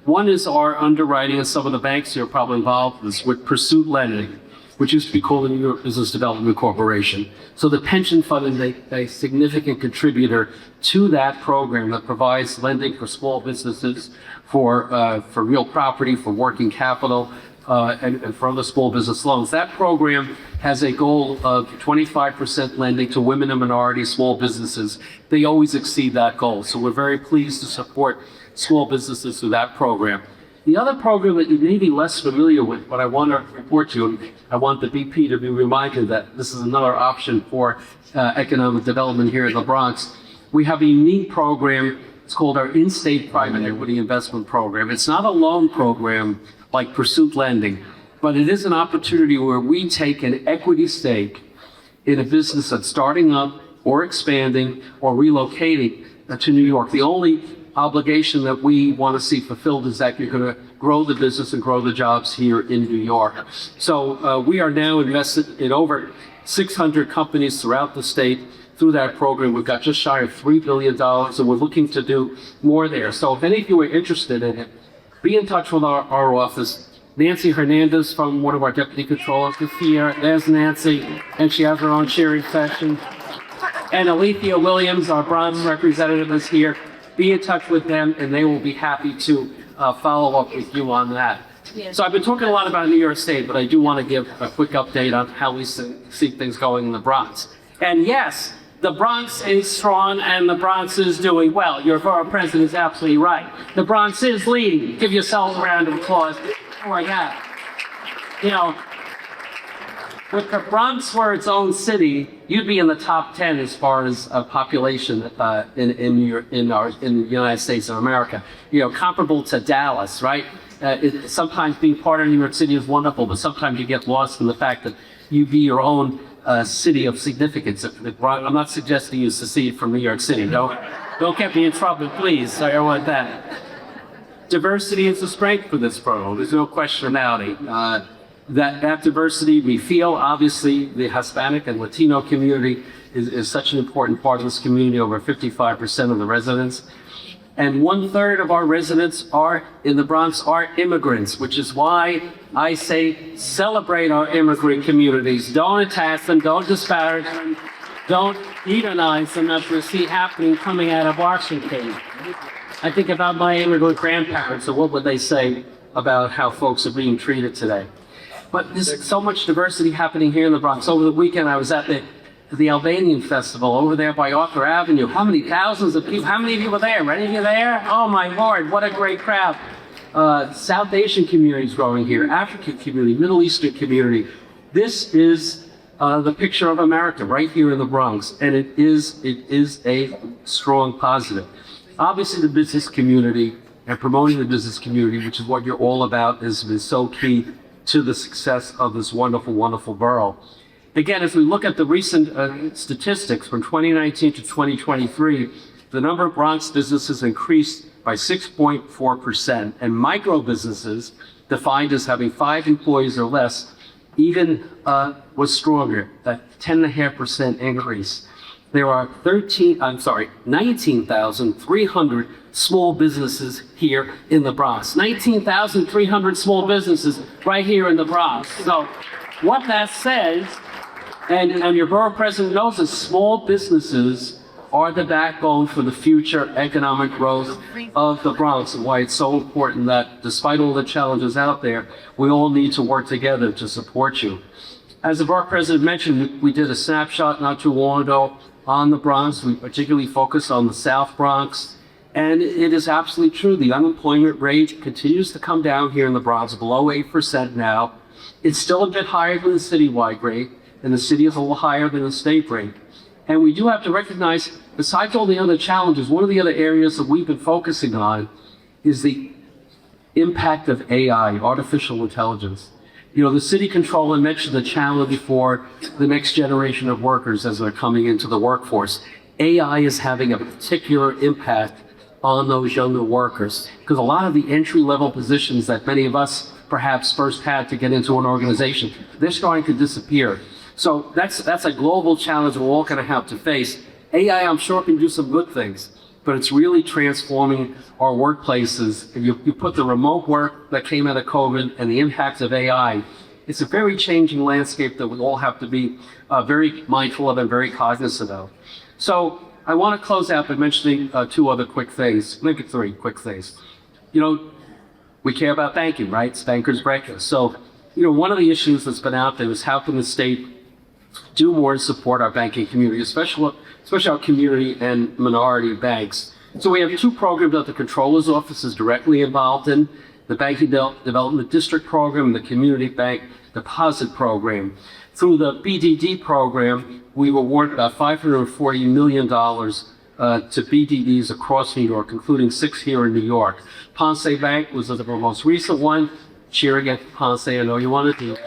One is our underwriting, and some of the banks here are probably involved in this, with Pursuit Lending, which used to be called the New York Business Development Corporation. So the pension fund is a significant contributor to that program that provides lending for small businesses, for real property, for working capital, and for other small business loans. That program has a goal of 25% lending to women and minority small businesses. They always exceed that goal. So we're very pleased to support small businesses through that program. The other program that you may be less familiar with, but I want to report to you, I want the BP to be reminded that this is another option for economic development here in the Bronx. We have a unique program. It's called our In-State Private Equity Investment Program. It's not a loan program like Pursuit Lending, but it is an opportunity where we take an equity stake in a business that's starting up or expanding or relocating to New York. The only obligation that we want to see fulfilled is that you're going to grow the business and grow the jobs here in New York. So we are now invested in over 600 companies throughout the state through that program. We've got just shy of $3 billion, and we're looking to do more there. So if any of you are interested in it, be in touch with our office. Nancy Hernandez from one of our deputy controllers is here. There's Nancy, and she has her own sharing session. And Alethea Williams, our Bronx representative, is here. Be in touch with them, and they will be happy to follow up with you on that. So I've been talking a lot about New York State, but I do want to give a quick update on how we see things going in the Bronx. And yes, the Bronx is strong and the Bronx is doing well. Your borough president is absolutely right. The Bronx is leading. Give yourself a round of applause for that. You know, If the Bronx were its own city, you'd be in the top 10 as far as population in the United States of America. You know, comparable to Dallas, right? Sometimes being part of New York City is wonderful, but sometimes you get lost in the fact that you be your own city of significance. I'm not suggesting you secede from New York City. Don't get me in trouble, please. I don't want that. Diversity is a strength for this borough. There's no questionality. That diversity we feel, obviously, the Hispanic and Latino community is such an important part of this community, over 55% of the residents. And 1/3 of our residents in the Bronx are immigrants, which is why I say celebrate our immigrant communities. Don't attack them, don't disparage them, don't demonize them as we see happening coming out of Washington. I think about my immigrant grandparents, and what would they say about how folks are being treated today? But there's so much diversity happening here in the Bronx. Over the weekend, I was at the Albanian Festival over there by Arthur Avenue. How many thousands of people? How many of you were there? Any of you there? Oh my Lord, what a great crowd. South Asian communities growing here, African community, Middle Eastern community. This is the picture of America right here in the Bronx, and it is a strong positive. Obviously, the business community and promoting the business community, which is what you're all about, has been so key to the success of this wonderful, wonderful borough. Again, as we look at the recent statistics from 2019 to 2023, the number of Bronx businesses increased by 6.4%, and micro businesses, defined as having 5 employees or less, even was stronger, that 10.5% increase. There are 19,300 small businesses here in the Bronx. 19,300 small businesses right here in the Bronx. So what that says, and your borough president knows this, small businesses are the backbone for the future economic growth of the Bronx, and why it's so important that despite all the challenges out there, we all need to work together to support you. As the borough president mentioned, we did a snapshot not too long ago on the Bronx. We particularly focused on the South Bronx. And it is absolutely true. The unemployment rate continues to come down here in the Bronx, below 8% now. It's still a bit higher than the citywide rate, and the city is a little higher than the state rate. And we do have to recognize, besides all the other challenges, one of the other areas that we've been focusing on is the impact of AI, artificial intelligence. You know, the city controller mentioned the challenge for the next generation of workers as they're coming into the workforce. AI is having a particular impact on those younger workers, because a lot of the entry-level positions that many of us perhaps first had to get into an organization, they're starting to disappear. So that's a global challenge we're all going to have to face. AI, I'm sure, can do some good things, but it's really transforming our workplaces. If you put the remote work that came out of COVID and the impacts of AI, it's a very changing landscape that we all have to be very mindful of and very cognizant of. So I want to close out by mentioning 2 other quick things, maybe 3 quick things. You know, we care about banking, right? It's Bankers Breakfast. So, you know, one of the issues that's been out there is how can the state do more to support our banking community, especially our community and minority banks. So we have 2 programs that the Controller's Office is directly involved in, the Banking Development District Program and the Community Bank Deposit Program. Through the BDD program, we awarded about $540 million to BDDs across New York, including 6 here in New York. Ponce Bank was the most recent one. Cheering at Ponce, I know you wanted to.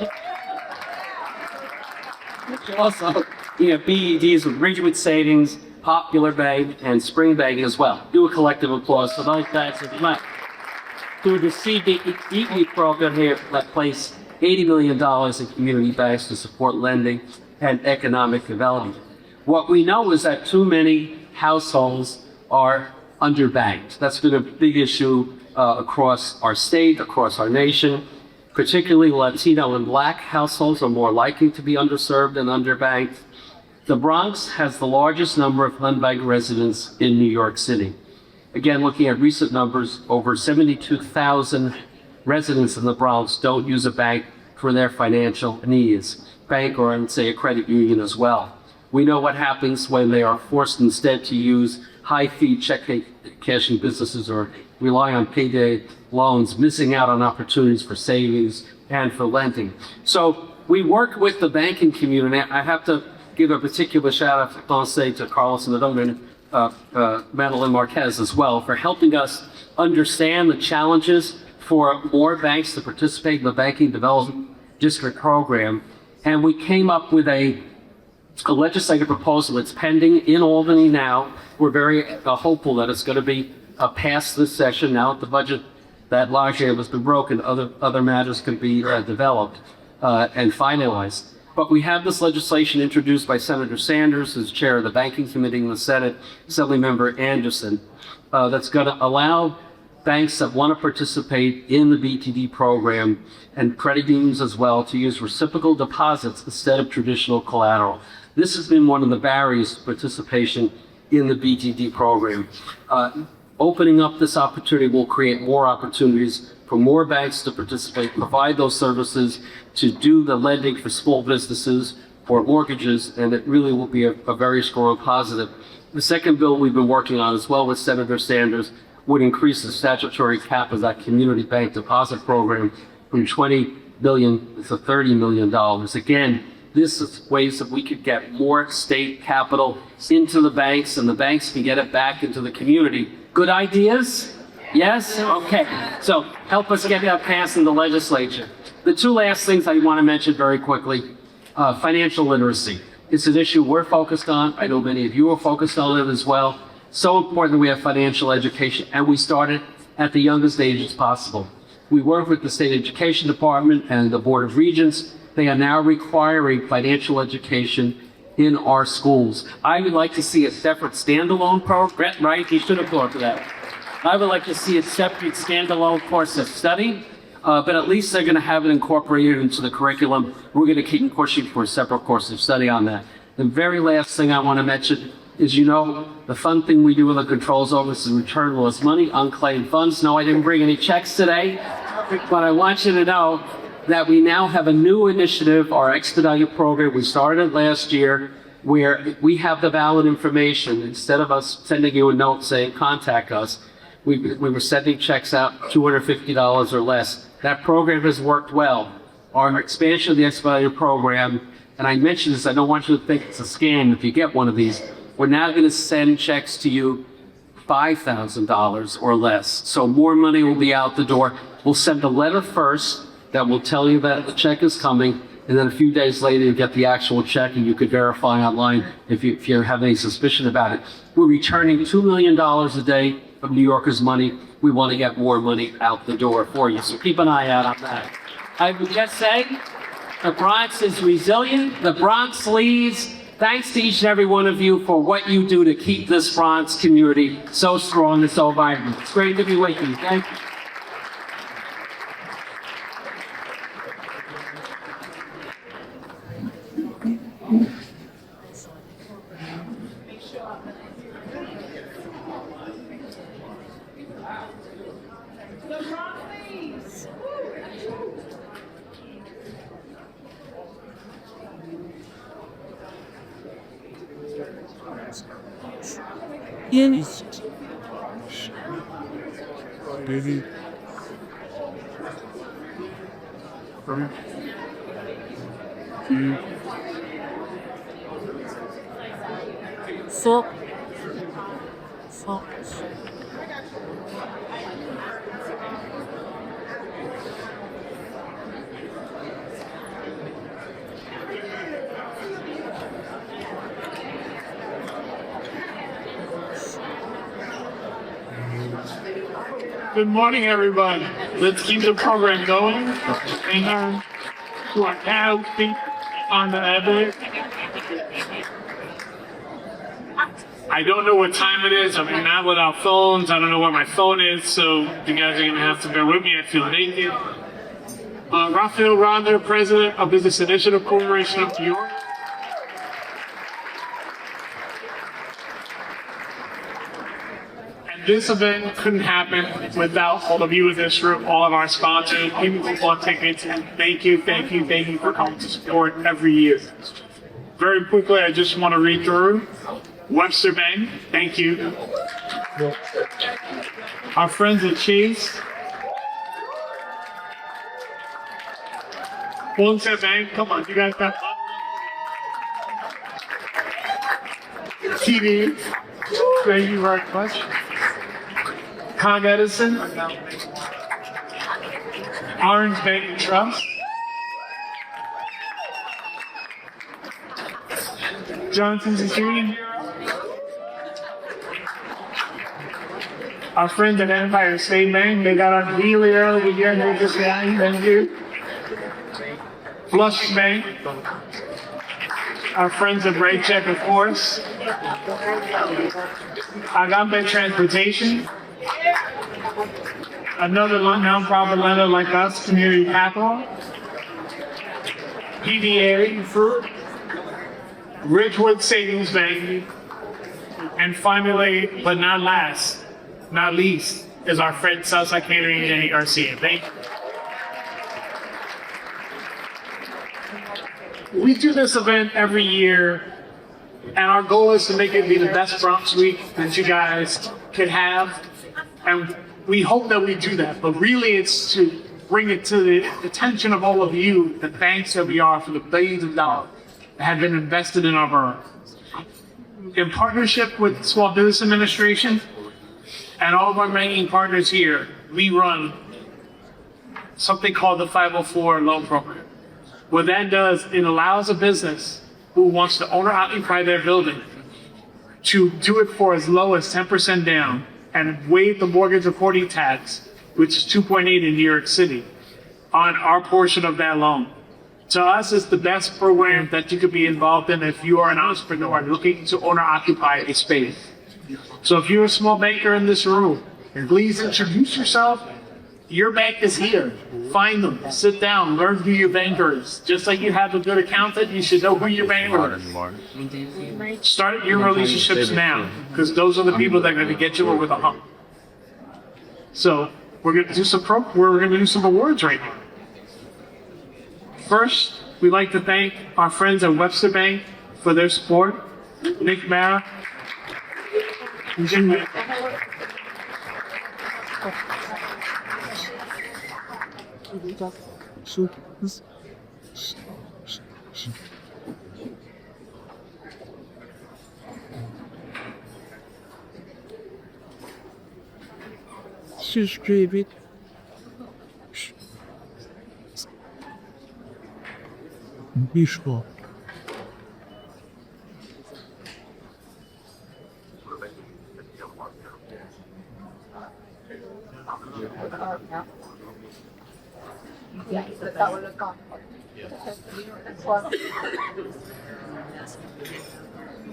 Also, you have BDDs with Ridgewood Savings, Popular Bank, and Spring Bank as well. Do a collective applause for those banks if you like. Through the CDE program here, that placed $80 million in community banks to support lending and economic development. What we know is that too many households are underbanked. That's been a big issue across our state, across our nation. Particularly Latino and Black households are more likely to be underserved and underbanked. The Bronx has the largest number of unbanked residents in New York City. Again, looking at recent numbers, over 72,000 residents in the Bronx don't use a bank for their financial needs. Bank or, I would say, a credit union as well. We know what happens when they are forced instead to use high-fee check-cashing businesses or rely on payday loans, missing out on opportunities for savings and for lending. So We work with the banking community. I have to give a particular shout out, I'll say, to Carlos and Madeline Marquez as well for helping us understand the challenges for more banks to participate in the Banking Development District program. And we came up with a legislative proposal that's pending in Albany now. We're very hopeful that it's going to be passed this session. Now that the budget that last year has been broken, other matters can be developed and finalized. But we have this legislation introduced by Senator Sanders, who's chair of the Banking Committee in the Senate, Assemblymember Anderson, that's going to allow banks that want to participate in the BTD program and credit unions as well to use reciprocal deposits instead of traditional collateral. This has been one of the barriers to participation in the BTD program. Opening up this opportunity will create more opportunities for more banks to participate, provide those services, to do the lending for small businesses, for mortgages, and it really will be a very strong positive. The second bill we've been working on as well with Senator Sanders would increase the statutory cap of that community bank deposit program from $20 million to $30 million. Again, this is ways that we could get more state capital into the banks and the banks can get it back into the community. Good ideas? Yes? Okay. So help us get that passed in the legislature. The two last things I want to mention very quickly, financial literacy. It's an issue we're focused on. I know many of you are focused on it as well. So important that we have financial education, and we started at the youngest ages possible. We work with the State Education Department and the Board of Regents. They are now requiring financial education in our schools. I would like to see a separate standalone program, right? You should have thought of that. I would like to see a separate standalone course of study, but at least they're going to have it incorporated into the curriculum. We're going to keep pushing for a separate course of study on that. The very last thing I want to mention is, you know, the fun thing we do with the controls office is return lost money, unclaimed funds. No, I didn't bring any checks today, but I want you to know that we now have a new initiative, our expedited program. We started last year where we have the valid information. Instead of us sending you a note saying, contact us, we were sending checks out $250 or less. That program has worked well. Our expansion of the expedited program, and I mentioned this, I don't want you to think it's a scam if you get one of these. We're now going to send checks to you $5,000 or less. So more money will be out the door. We'll send a letter first that will tell you that the check is coming, and then a few days later you get the actual check and you could verify online if you have any suspicion about it. We're returning $2 million a day of New Yorkers' money. We want to get more money out the door for you, so keep an eye out on that. I would just say, the Bronx is resilient, the Bronx leads. Thanks to each and every one of you for what you do to keep this Bronx community so strong and so vibrant. It's great to be with you. Thank you. Yes. Baby. So. Good morning, everyone. Let's keep the program going. And who are now on the evidence. I don't know what time it is. I'm not without phones. I don't know where my phone is, so you guys are gonna have to bear with me. I feel naked. Raphael Ronder, President of Business Initiative Corporation of New York. This event couldn't happen without all of you in this room, all of our sponsors, people who bought tickets. Thank you for coming to support every year. Very quickly, I just want to read through. Webster Bank, thank you. Our friends at Chase. Bronxnet Bank, come on, you guys got TV. Thank you very much. Con Edison. Orange Bank and Trust. Johnson Security. Our friends at Empire State Bank, they got on really early here, they just thank you. Flush Bank. Our friends at Ray Check, of course. Agape Transportation. Another nonprofit lender like us, Community Capital. PDA Fruit. Ridgewood Savings Bank. And finally, but not last, not least, is our friend Southside Catering and RCA. Thank you. We do this event every year, and our goal is to make it be the best Bronx Week that you guys could have. And we hope that we do that, but really it's to bring it to the attention of all of you, the thanks that we are for the billions of dollars that have been invested in our borough. In partnership with Small Business Administration and all of our banking partners here, we run something called the 504 loan program. What that does, it allows a business who wants to own or occupy their building to do it for as low as 10% down and waive the mortgage recording tax, which is 2.8 in New York City, on our portion of that loan. To us, it's the best program that you could be involved in if you are an entrepreneur looking to own or occupy a space. So if you're a small banker in this room, please introduce yourself. Your bank is here. Find them, sit down, learn who your banker is. Just like you have a good accountant, you should know who your banker is. Start your relationships now, because those are the people that are going to get you over the hump. So we're going to do some awards right now. First, we'd like to thank our friends at Webster Bank for their support. Nick Mara. And Jim Wick. Subscribe it. Visual.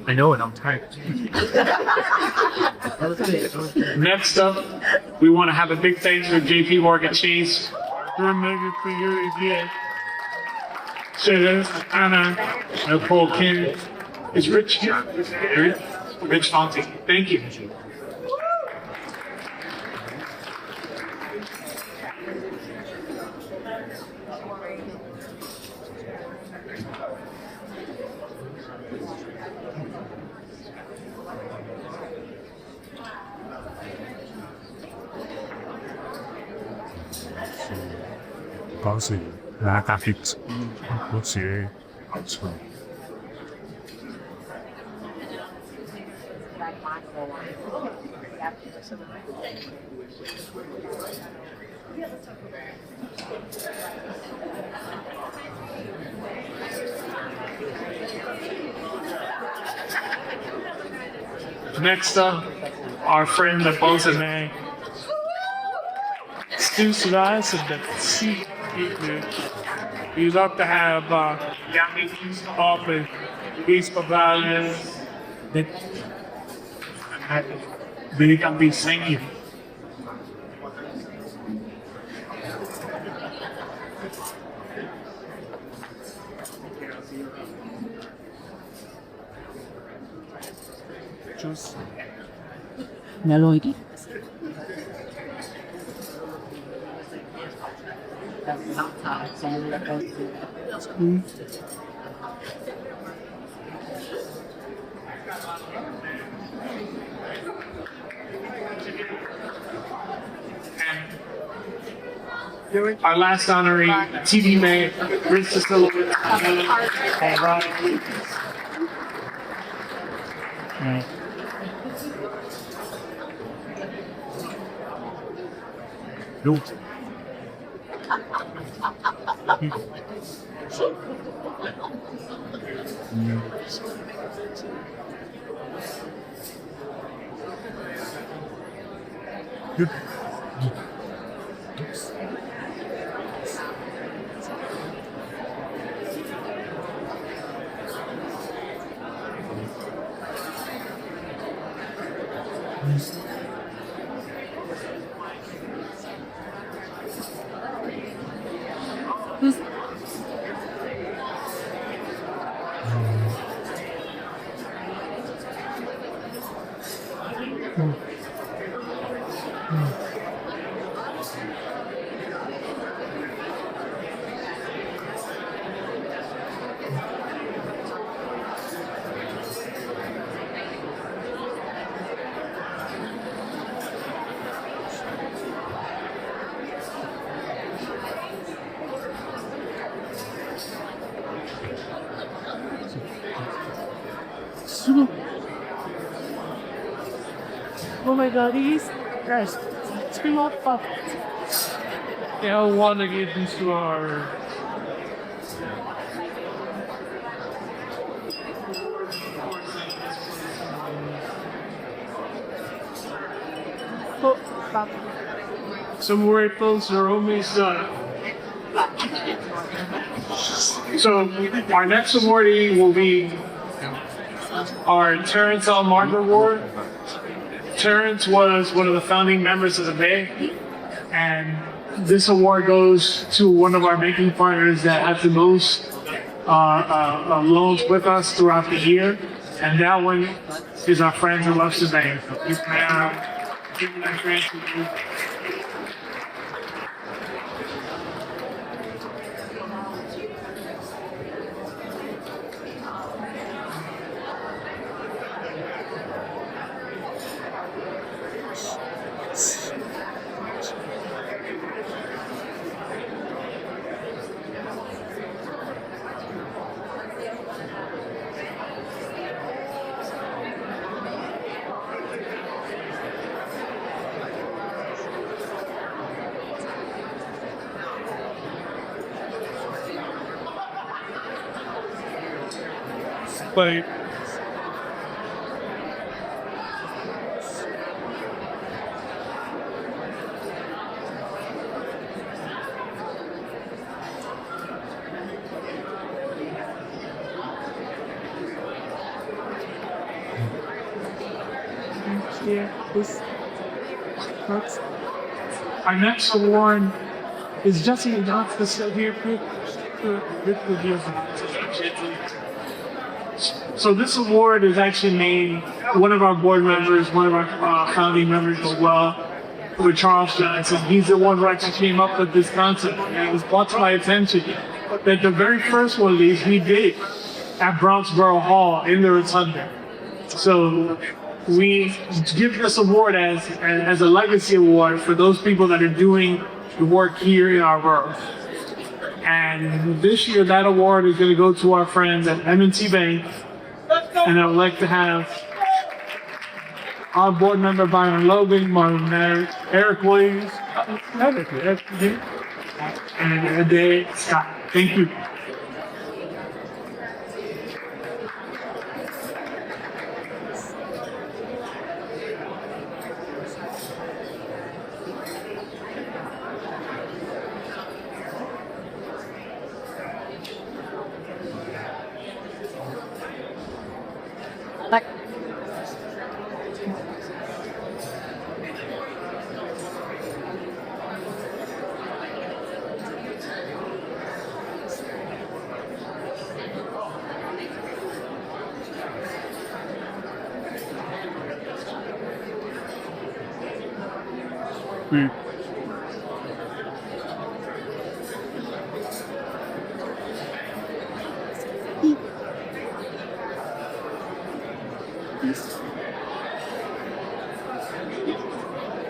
I know it, I'm tired. Next up, we want to have a big thanks for JP Morgan Chase. Anna, Nicole King. Is Rich here? Rich Fonte. Thank you.嗰時那架 hit 好似好長。Next up, our friend the Bronxnet. Stu Sudas of the seat. We'd love to have Yami off and Luis Pavales. They can be singing. Juice. Melody. Our last honoree, TV May, Rich Silver. All right. Oh my god, guys, scream out fuck. Yeah, I want to get into our. Oh, fuck. Some word folks are almost done. So our next awardee will be our Terrence L. Martin Award. Terrence was one of the founding members of the Bay, and this award goes to one of our banking partners that has the most loans with us throughout the year, and that one is our friend who loves the bank. You can give them that grant to you. But our next award is Jesse Johnson still here. So this award is actually named one of our board members, one of our founding members as well, with Charles Johnson. He's the one who actually came up with this concept, and it was brought to my attention that the very first one of these we did at Bronx Borough Hall in the Rotunda. So we give this award as a legacy award for those people that are doing the work here in our borough. And this year, that award is going to go to our friends at M&T Bank. And I would like to have our board member Byron Logan, Martin Eric Williams, and Ade Scott. Thank you.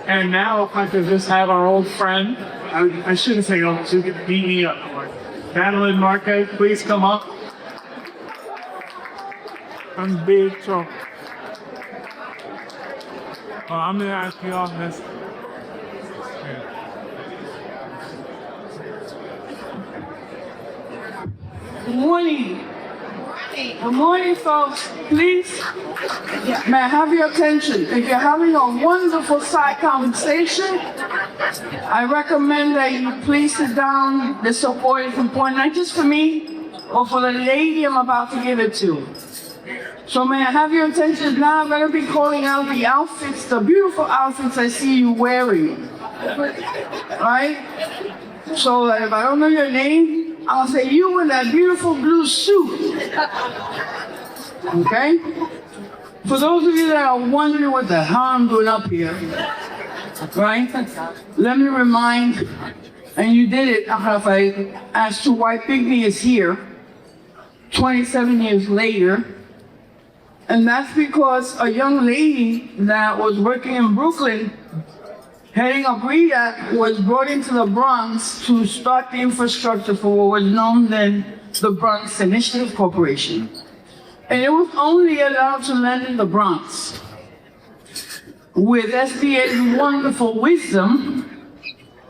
And now, if I could just have our old friend, I shouldn't say oh, she could beat me up. Madeline Marquez, please come up. I'm big, so I'm gonna ask you all this. Good morning. Good morning, folks. Please, may I have your attention? If you're having a wonderful side conversation, I recommend that you please sit down. The support is important, not just for me, but for the lady I'm about to give it to. So may I have your attention now? I'm going to be calling out the outfits, the beautiful outfits I see you wearing. Right? So that if I don't know your name, I'll say you in that beautiful blue suit. Okay? For those of you that are wondering what the hell I'm doing up here, right? Let me remind, and you did it, Rafael, as to why Pygmy is here 27 years later. And that's because a young lady that was working in Brooklyn, heading up REDAC, was brought into the Bronx to start the infrastructure for what was known then the Bronx Initiative Corporation. And it was only allowed to land in the Bronx. With SBA's wonderful wisdom,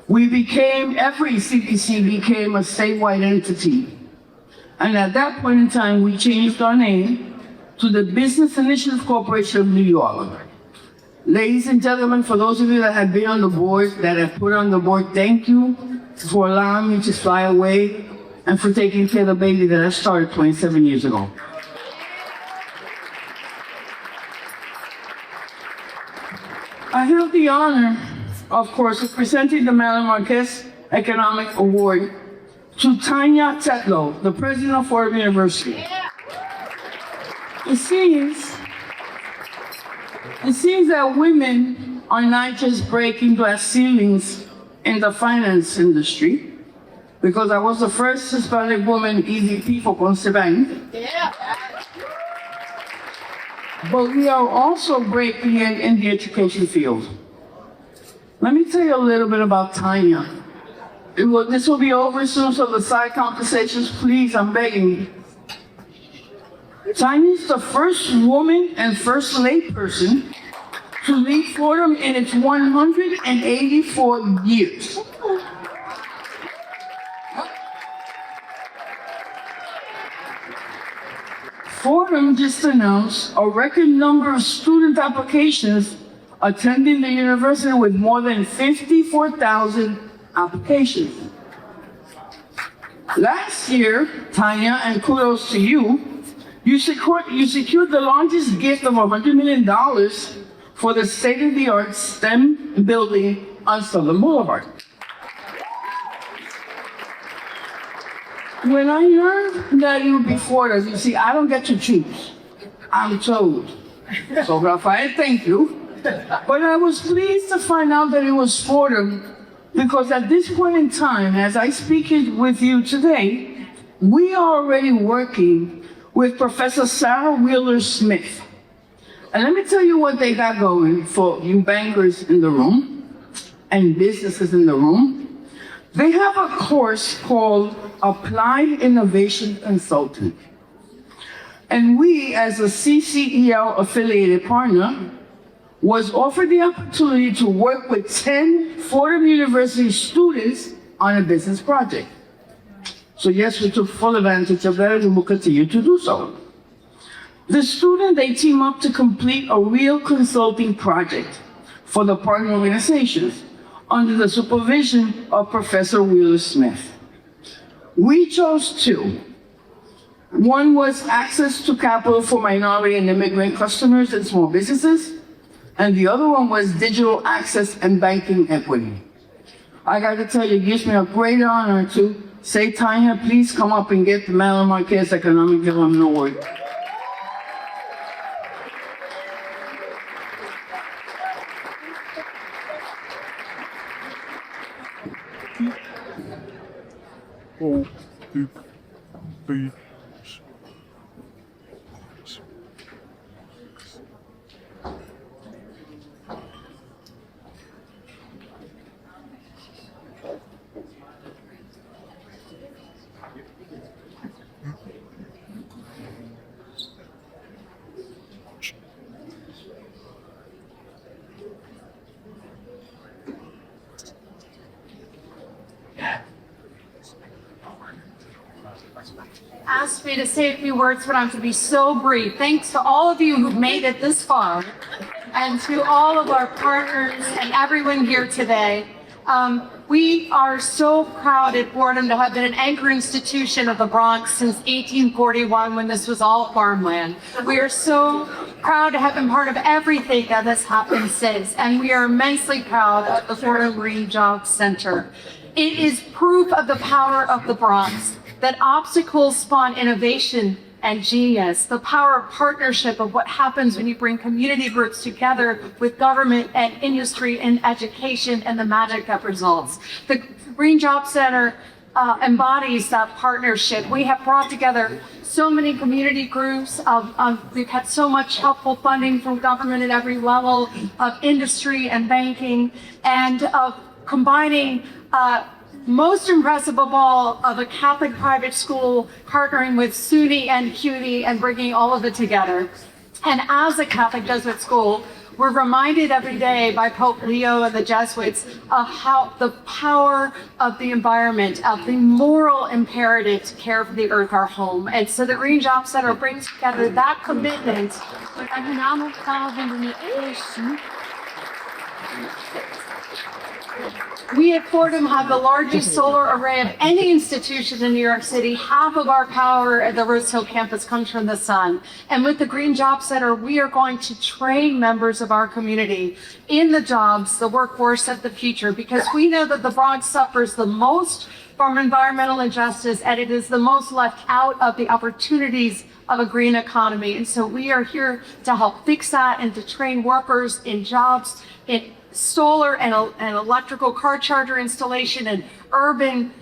every CPC became a statewide entity. And at that point in time, we changed our name to the Business Initiative Corporation of New York. Ladies and gentlemen, for those of you that have been on the board, that have put on the board, thank you for allowing me to fly away and for taking care of the baby that I started 27 years ago. I have the honor, of course, of presenting the Madeline Marquez Economic Award to Tanya Tetlow, the president of Fordham University. It seems that women are not just breaking glass ceilings in the finance industry, because I was the first Hispanic woman EVP for Concebank. But we are also breaking in the education field. Let me tell you a little bit about Tanya. This will be over soon, so the side conversations, please, I'm begging you. Tanya is the first woman and first layperson to lead Fordham in its 184 years. Fordham just announced a record number of student applications attending the university with more than 54,000 applications. Last year, Tanya, and kudos to you, you secured the largest gift of $100 million for the state-of-the-art STEM building on Southern Boulevard. When I learned that you would be Fordham, you see, I don't get to choose. I'm told. So, Rafael, thank you. But I was pleased to find out that it was Fordham because at this point in time, as I speak with you today, we are already working with Professor Sarah Wheeler-Smith. And let me tell you what they got going for you bankers in the room and businesses in the room. They have a course called Applied Innovation Consultant. And we, as a CCEL affiliated partner, was offered the opportunity to work with 10 Fordham University students on a business project. So yes, we took full advantage of that and will continue to do so. The students, they team up to complete a real consulting project for the partner organizations under the supervision of Professor Wheeler-Smith. We chose two. One was access to capital for minority and immigrant customers and small businesses, and the other one was digital access and banking equity. I got to tell you, it gives me a great honor to say, Tanya, please come up and get the Madeline Marquez Economic Development Award. One, two, three. Asked me to say a few words, but I'm to be so brief. Thanks to all of you who've made it this far, and to all of our partners and everyone here today. We are so proud at Boredom to have been an anchor institution of the Bronx since 1841, when this was all farmland. We are so proud to have been part of everything that has happened since, and we are immensely proud of the Florida Marine Jobs Center. It is proof of the power of the Bronx, that obstacles spawn innovation and genius, the power of partnership of what happens when you bring community groups together with government and industry and education, and the magic that results. The Green Job Center embodies that partnership. We have brought together so many community groups. We've had so much helpful funding from government at every level of industry and banking, and of combining most impressive of all, of a Catholic private school partnering with SUNY and CUNY and bringing all of it together. And as a Catholic Jesuit school, we're reminded every day by Pope Leo and the Jesuits of how the power of the environment, of the moral imperative to care for the earth, our home. And so the Green Job Center brings together that commitment with economic development and we at Fordham have the largest solar array of any institution in New York City. Half of our power at the Rose Hill campus comes from the sun. And with the Green Job Center, we are going to train members of our community in the jobs, the workforce of the future, because we know that the Bronx suffers the most from environmental injustice, and it is the most left out of the opportunities of a green economy. And so we are here to help fix that and to train workers in jobs in solar and electrical car charger installation and urban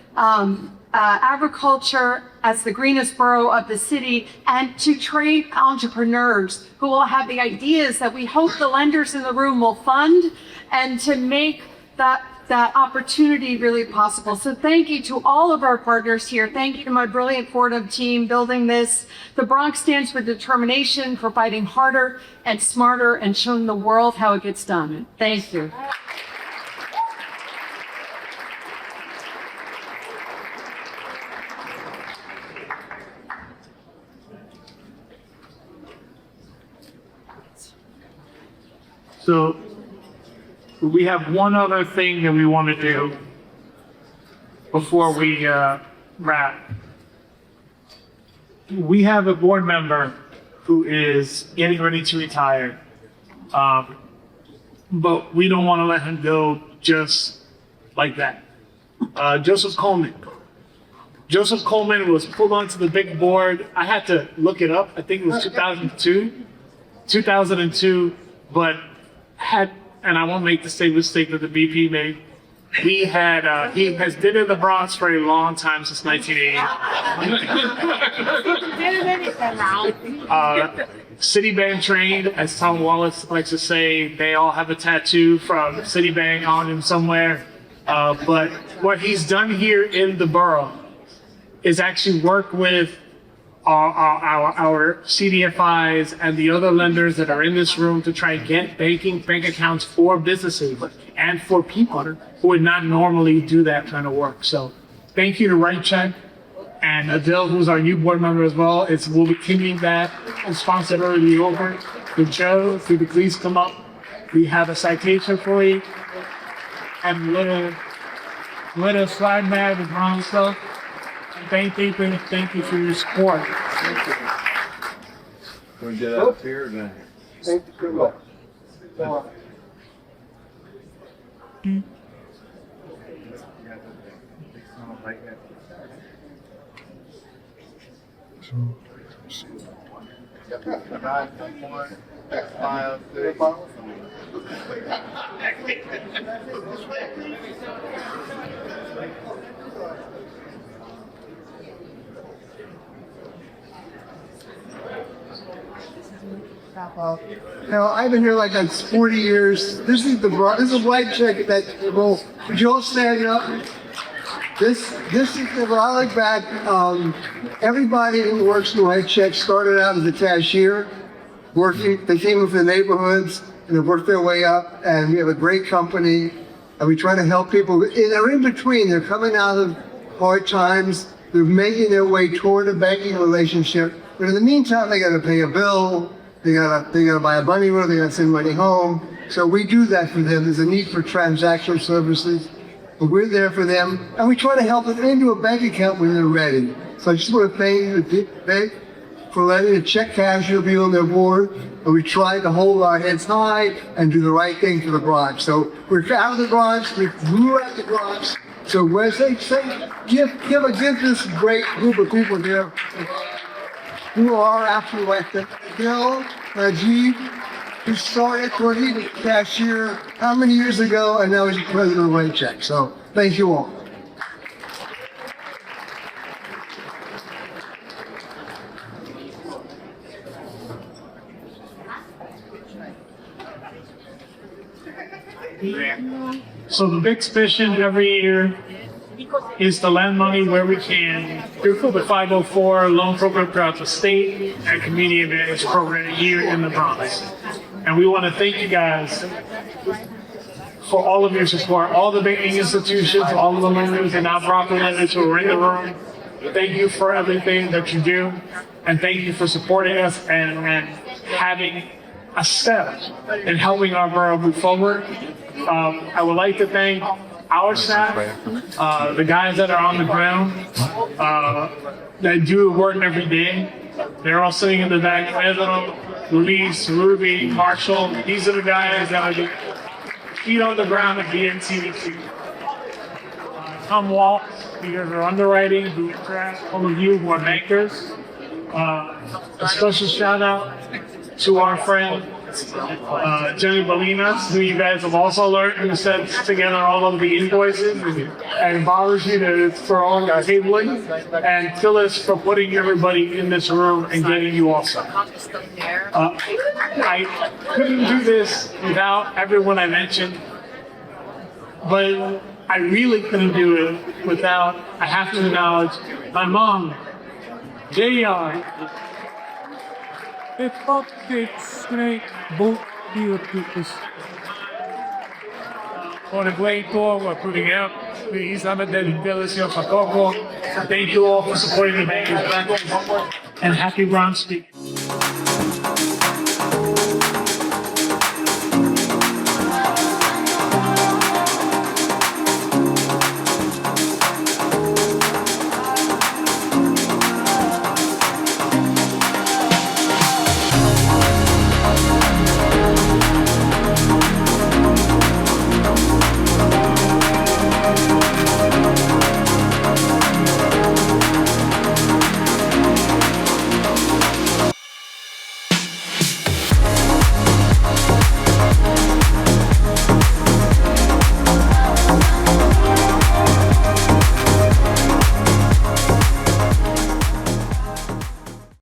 agriculture as the greenest borough of the city, and to train entrepreneurs who will have the ideas that we hope the lenders in the room will fund, and to make that opportunity really possible. So thank you to all of our partners here. Thank you to my brilliant Fordham team building this. The Bronx stands for determination, for fighting harder and smarter and showing the world how it gets done. Thank you. So we have one other thing that we want to do before we wrap. We have a board member who is getting ready to retire, but we don't want to let him go just like that. Joseph Coleman. Joseph Coleman was pulled onto the big board. I had to look it up. I think it was 2002, but had, and I won't make the same mistake that the BP made. He has been in the Bronx for a long time, since 1980. Citibank trained, as Tom Wallace likes to say. They all have a tattoo from Citibank on him somewhere. But what he's done here in the borough is actually work with our CDFIs and the other lenders that are in this room to try and get bank accounts for businesses and for people who would not normally do that kind of work. So thank you to Right Check and Adele, who's our new board member as well. We'll be continuing that responsibility over to Joe. If you could please come up. We have a citation for you and little slide bag with brown stuff. Thank you for your support. Thank you. Want to get up here or not? Thank you very much. Now, I've been here like 40 years. This is a white check that will. Would you all stand up? This is what I like back. Everybody who works in White Check started out as a cashier, working. They came from the neighborhoods and have worked their way up. And we have a great company, and we try to help people. And they're in between. They're coming out of hard times. They're making their way toward a banking relationship. But in the meantime, they got to pay a bill. They gotta buy a bunny roll. They gotta send money home. So we do that for them. There's a need for transactional services. But we're there for them, and we try to help them into a bank account when they're ready. So I just want to thank the bank for letting a check cashier be on their board, and we try to hold our heads high and do the right thing for the Bronx. So we're out of the Bronx, we grew out the Bronx. So when they say, give this great group of people here who are actually like the Bill, Najib, who started when he was cashier how many years ago, and now he's the president of White Check. So thank you all. So the big mission every year is to lend money where we can through the 504 loan program throughout the state and community advantage program here in the Bronx. And we want to thank you guys for all of your support, all the banking institutions, all of the lenders and nonprofit lenders who are in the room. Thank you for everything that you do, and thank you for supporting us and having a step in helping our borough move forward. I would like to thank our staff, the guys that are on the ground, that do work every day. They're all sitting in the back. Pedro, Luis, Ruby, Marshall. These are the guys that are the feet on the ground at BNCDC. Come walk, because we're underwriting, who attract all of you who are bankers. A special shout out to our friend Jenny Bolinas, who you guys have also learned, who sets together all of the invoices and borrows you to for all the tabling, and Phyllis for putting everybody in this room and getting you all set. I couldn't do this without everyone I mentioned, but I really couldn't do it without, I have to acknowledge, my mom, JR. For the great tour we're putting out, please, I'm at the Delicioso Pacoco. Thank you all for supporting the Bankers Breakfast, and happy Bronx Week.